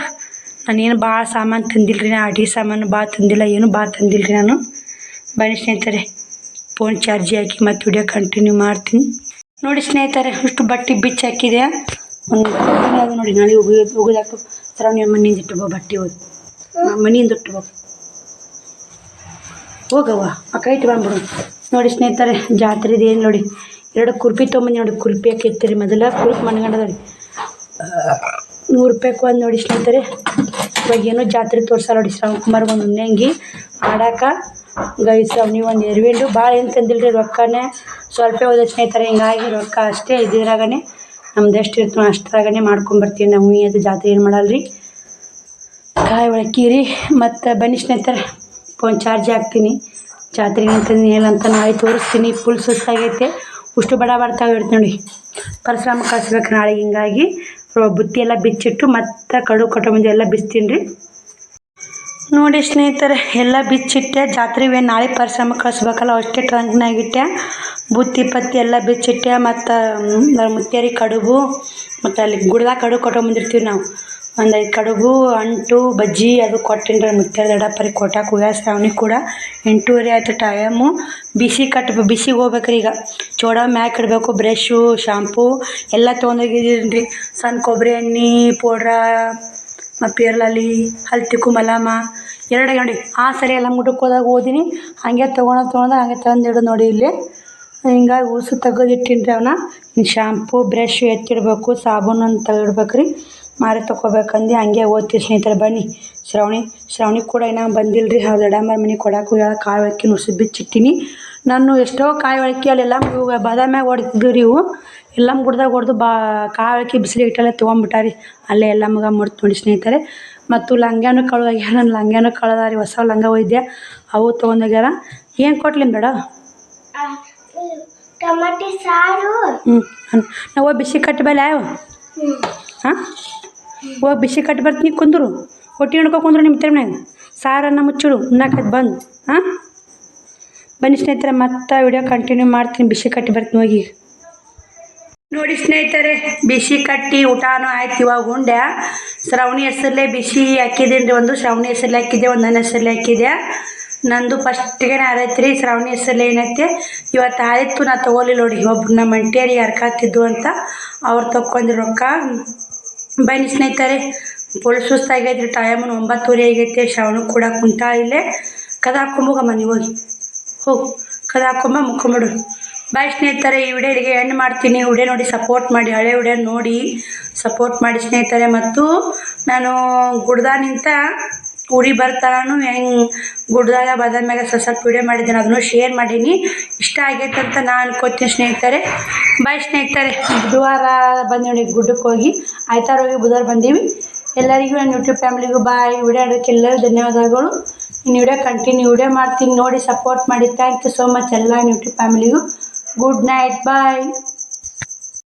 ನಾನೇನು ಭಾಳ ಸಾಮಾನು ತಂದಿಲ್ಲ ರೀ. ನಾನು ಅಡುಗೆ ಸಾಮಾನು ಭಾಳ ತಂದಿಲ್ಲ, ಏನು ಭಾಳ ತಂದಿಲ್ಲ ರೀ ನಾನು. ಬನ್ನಿ ಸ್ನೇಹಿತರೆ, ಫೋನ್ ಚಾರ್ಜ್ ಹಾಕಿ ಮತ್ತು ವಿಡಿಯೋ ಕಂಟಿನ್ಯೂ ಮಾಡ್ತೀನಿ ನೋಡಿ ಸ್ನೇಹಿತರೆ. ಇಷ್ಟು ಬಟ್ಟೆ ಬಿಚ್ಚಿ ಹಾಕಿದೆ. ಒಂದು ಅದು ನೋಡಿ. ನಾಳೆ ಹೋಗೋದಾಕು ಶ್ರಾವಣಿ ಮನೆಯಿಂದ ಇಟ್ಟು ಬಟ್ಟೆ ಹೋಗಿ ಮನೆಯಿಂದ ಇಟ್ಟು ಹೋಗವ್ವ ಆ ಕೈ ಇಟ್ಟು ಬಂದ್ಬಿಡು ನೋಡಿ ಸ್ನೇಹಿತರೆ. ಜಾತ್ರೆದು ಏನು ನೋಡಿ. 2 ಕುರ್ಪಿ ತೊಗೊಂಬಂದು ನೋಡಿ. ಕುರ್ಪಿ ಹಾಕಿರ್ತೀರಿ ಮೊದಲ ಕುರ್ಪಿ ಮಣ್ಗಂಡದ ರೀ. 100 ರೂಪಾಯಿಗೆ ಒಂದು ನೋಡಿ ಸ್ನೇಹಿತರೆ. ಇವಾಗ ಏನೋ ಜಾತ್ರೆ ತೋರ್ಸಾರ ನೋಡಿ. ಶ್ರಾವಣ ಕುಮಾರ್ ಒಂದು ಉಣ್ಣಂಗಿ ಆಡಾಕ ಗೈ ಶ್ರಾವಣಿ ಒಂದು ಎರ್ವಿಂಡು. ಭಾಳ ಏನು ತಂದಿಲ್ಲ ರೀ. ರೊಕ್ಕನೇ ಸ್ವಲ್ಪ ಹೋದ ಸ್ನೇಹಿತರೆ. ಹಿಂಗಾಗಿ ರೊಕ್ಕ ಅಷ್ಟೇ ಇದ್ದಿದ್ರಾಗನೇ ನಮ್ದು ಎಷ್ಟು ಇರ್ತೀವಿ ಅಷ್ಟರಾಗನೇ ಮಾಡ್ಕೊಂಬರ್ತೀವಿ ನಾವು. ಅದು ಜಾತ್ರೆ ಏನು ಮಾಡಲ್ರಿ. ಕಾಯಿ ಒಳಕೀರಿ ಮತ್ತು ಬನ್ನಿ ಸ್ನೇಹಿತರೆ, ಫೋನ್ ಚಾರ್ಜ್ ಹಾಕ್ತೀನಿ. ಜಾತ್ರೆಗೆ ಅಂತಂದು ಏನಂತ ನಾಳೆ ತೋರಿಸ್ತೀನಿ. ಫುಲ್ ಸುಸ್ತಾಗೈತೆ. ಉಷ್ಟು ಬಡ ಬರ್ತಾವೆ ಇಡ್ತು ನೋಡಿ ಪರಶುರಾಮ ಕಳಿಸ್ಬೇಕು ನಾಳೆ. ಹಿಂಗಾಗಿ ಬುತ್ತಿ ಎಲ್ಲ ಬಿಚ್ಚಿಟ್ಟು ಮತ್ತು ಕಡು ಕೊಟ್ಟಂಬಂದು ಎಲ್ಲ ಬಿಚ್ತೀನಿ ರೀ. ನೋಡಿ ಸ್ನೇಹಿತರೆ, ಎಲ್ಲ ಬಿಚ್ಚಿಟ್ಟೆ. ಜಾತ್ರೆಗೆ ನಾಳೆ ಪರಶುರಾಮ ಕಳಿಸ್ಬೇಕಲ್ಲ ಅಷ್ಟೇ ಟ್ರಂಕ್ನಾಗಿಟ್ಟೆ. ಬುತ್ತಿ ಪತ್ತಿ ಎಲ್ಲ ಬಿಚ್ಚಿಟ್ಟೆ. ಮತ್ತು ಮುತ್ತೇರಿ ಕಡುಬು ಮತ್ತು ಅಲ್ಲಿ ಗುಡ್ದಾಗ ಕಡುಬು ಕೊಟ್ಟಂಬಂದಿರ್ತೀವಿ ನಾವು. ಒಂದು 5 ಕಡುಬು, ಅಂಟು, ಬಜ್ಜಿ ಅದು ಕೊಟ್ಟಿನಿ ರೀ. ಮುತ್ತೇರಿ ದೊಡ್ಡಪ್ಪರಿ ಕೊಟ್ಟಾಕ ಹೋಗ್ಯಾರ. ಶ್ರಾವಣಿ ಕೂಡ 8:30 ಆಯ್ತು ಟೈಮು. ಬಿಸಿಗೆ ಹೋಗ್ಬೇಕ್ರಿ ಈಗ. ಚೋಡ ಮ್ಯಾಕ್ ಇಡಬೇಕು. ಬ್ರಷು, ಶಾಂಪೂ ಎಲ್ಲ ತೊಗೊಂಡೋಗಿದ್ದೀನಿ ರೀ. ಸಣ್ಣ ಕೊಬ್ಬರಿ ಎಣ್ಣೆ ಪೌಡ್ರ, ಮತ್ತು ಪೇರ್ಲಲ್ಲಿ ಹಲ್ ತಿಕ್ಕು ಮಲಾಮ 2 ನೋಡಿ. ಸರಿ ಎಲ್ಲ ಮುಟ್ಟಕ್ಕೆ ಹೋದಾಗ ಓದಿನಿ ಹಾಗೆ ತೊಗೊಂಡು ಹಾಗೆ ತಂದಿಡು ನೋಡಿ ಇಲ್ಲಿ. ಹಿಂಗಾಗಿ ಉಸು ತೆಗೆದಿಟ್ಟಿನಿ ರೀ ಅವನ್ನ. ಶಾಂಪೂ ಬ್ರಷ್ ಎತ್ತಿಡ್ಬೇಕು, ಸಾಬೂನು ಅಂತ ತೆಗೆದಿಡ್ಬೇಕು ರೀ. ಮಾರಿ ತೊಗೋಬೇಕಂದು ಹಂಗೆ ಓದ್ತೀವಿ ಸ್ನೇಹಿತರೆ. ಬನ್ನಿ ಶ್ರಾವಣಿ ಕೂಡ ಇನ್ನೂ ಬಂದಿಲ್ಲ ರೀ. ದೊಡ್ಡಮ್ಮರ ಮನೆಗೆ ಕೊಡಕ್ಕೆ ಹೋಗ್ಯಾಳ. ಕಾಯಿ ಒಳಕ್ಕಿ ನುಸಿ ಬಿಚ್ಚಿಟ್ಟಿನಿ ನಾನು. ಎಷ್ಟೋ ಕಾಯಿ ಒಳಕ್ಕಿ ಅಲ್ಲೆಲ್ಲ ಇವು ಬಾದಾಮ್ಯಾಗ ಹೊಡೆದಿದ್ದು ರೀ. ಇವು ಎಲ್ಲ ಗುಡ್ದಾಗ ಹೊಡೆದು ಕಾಯಿ ಒಳಕ್ಕಿ ಬಿಸಿಲಿಗೆ ಇಟ್ಟಲ್ಲೇ ತೊಗೊಂಬಿಟ್ಟಾರಿ. ಅಲ್ಲೇ ಎಲ್ಲ ಮಗ ಮುಡ್ತು ನೋಡಿ ಸ್ನೇಹಿತರೆ. ಮತ್ತು ಲಂಗ್ಯಾನು ಕಳೆದೋಗ್ಯಾರ. ನನ್ನ ಲಂಗ್ಯಾನು ಕಳೆದ ರೀ. ಹೊಸ ಲಂಗ ಒಯ್ದೆ, ಅವು ತೊಗೊಂಡೋಗ್ಯಾರ. ಏನು ಕೊಟ್ಲಿ ಬೇಡ ಟಮಾಟಿ ಸಾರು. ನಾವು ಹೋಗಿ ಬಿಸಿ ಕಟ್ಟಿ ಬಲ್ಲ ಯಾವ ಹಾಂ ಹೋಗಿ ಬಿಸಿ ಕಟ್ಟಿ ಬರ್ತೀನಿ. ಕುಂದ್ರು ಹೊಟ್ಟೆ ಹಿಡ್ಕೊ ಕುಂದ್ರು ನಿಮ್ಮ ತೆಮ್ನಾಗ ಸಾರನ್ನು ಮುಚ್ಚಿಡು ಉಣ್ಣಾಕತ್ ಬಂದು. ಬನ್ನಿ ಸ್ನೇಹಿತರೆ, ಮತ್ತೆ ವಿಡಿಯೋ ಕಂಟಿನ್ಯೂ ಮಾಡ್ತೀನಿ. ಬಿಸಿ ಕಟ್ಟಿ ಬರ್ತೀನಿ ಹೋಗಿ. ನೋಡಿ ಸ್ನೇಹಿತರೆ, ಬಿಸಿ ಕಟ್ಟಿ ಊಟನೂ ಆಯ್ತು. ಇವಾಗ ಉಂಡೆ. ಶ್ರಾವಣಿ ಹೆಸರಲ್ಲೇ ಬಿಸಿ ಹಾಕಿದ್ದೀನಿ ರೀ. ಒಂದು ಶ್ರಾವಣಿ ಹೆಸರಲ್ಲೇ ಹಾಕಿದ್ದೆ, ಒಂದು ನನ್ನ ಹೆಸರಲ್ಲೇ ಹಾಕಿದ್ದೆ. ನಂದು ಫಸ್ಟಿಗೆ ಆರೈತೆ ರೀ. ಶ್ರಾವಣಿ ಹೆಸರಲ್ಲೇ ಏನೈತೆ ಇವತ್ತು ಆಯಿತು. ನಾ ತೊಗೊಲಿಲ್ಲ ನೋಡಿ. ಒಬ್ರು ನಮ್ಮ ಅಂಟಿಯರಿ ಹರ್ಕಾತಿದ್ದು ಅಂತ ಅವ್ರು ತೊಗೊಂಡ್ರು ರೊಕ್ಕ. ಬನ್ನಿ ಸ್ನೇಹಿತರೆ, ಫುಲ್ ಸುಸ್ತಾಗೈತ್ರಿ. ಟೈಮು 9:30 ಆಗೈತೆ. ಶ್ರಾವಣ ಕೂಡ ಕುಂತಾ ಇಲ್ಲೇ. ಕದ ಹಾಕೊಂಬೋಗಮ್ಮ, ನೀವು ಹೋಗು ಕದ ಹಾಕೊಂಬ ಮುಕ್ಕೊಂಬಿಡು. ಬಾಯ್ ಸ್ನೇಹಿತರೆ, ಈ ವಿಡಿಯೋಗೆ ಎಂಡ್ ಮಾಡ್ತೀನಿ. ವಿಡಿಯೋ ನೋಡಿ ಸಪೋರ್ಟ್ ಮಾಡಿ, ಹಳೆ ವಿಡಿಯೋ ನೋಡಿ ಸಪೋರ್ಟ್ ಮಾಡಿ ಸ್ನೇಹಿತರೆ. ಮತ್ತು ನಾನು ಗುಡ್ದಾನಿಂದ ಊರಿಗೆ ಬರ್ತಾನು ಹೆಂಗೆ ಗುಡ್ದಾಗ ಬಾದಾಮ್ಯಾಗ ಸ್ವಲ್ಪ ವಿಡಿಯೋ ಮಾಡಿದ್ದೀನಿ, ಅದನ್ನು ಶೇರ್ ಮಾಡೀನಿ. ಇಷ್ಟ ಆಗೈತೆ ಅಂತ ನಾನು ಅನ್ಕೋತೀನಿ ಸ್ನೇಹಿತರೆ. ಬಾಯ್ ಸ್ನೇಹಿತರೆ, ಬುಧವಾರ ಬಂದು ನೋಡಿ ಗುಡ್ಡಕ್ಕೆ ಹೋಗಿ, ಆಯ್ತಾರ ಹೋಗಿ ಬುಧವಾರ ಬಂದೀವಿ. ಎಲ್ಲರಿಗೂ ನನ್ನ ಯೂಟ್ಯೂಬ್ ಫ್ಯಾಮಿಲಿಗೂ ಬಾಯ್. ವಿಡಿಯೋ ಆಡೋಕ್ಕೆ ಎಲ್ಲರಿಗೂ ಧನ್ಯವಾದಗಳು. ಇನ್ನು ವಿಡಿಯೋ ಕಂಟಿನ್ಯೂ ವಿಡಿಯೋ ಮಾಡ್ತೀನಿ ನೋಡಿ ಸಪೋರ್ಟ್ ಮಾಡಿ. ಥ್ಯಾಂಕ್ ಯು ಸೋ ಮಚ್ ಎಲ್ಲ ಯೂಟ್ಯೂಬ್ ಫ್ಯಾಮಿಲಿಗೂ. ಗುಡ್ ನೈಟ್, ಬಾಯ್.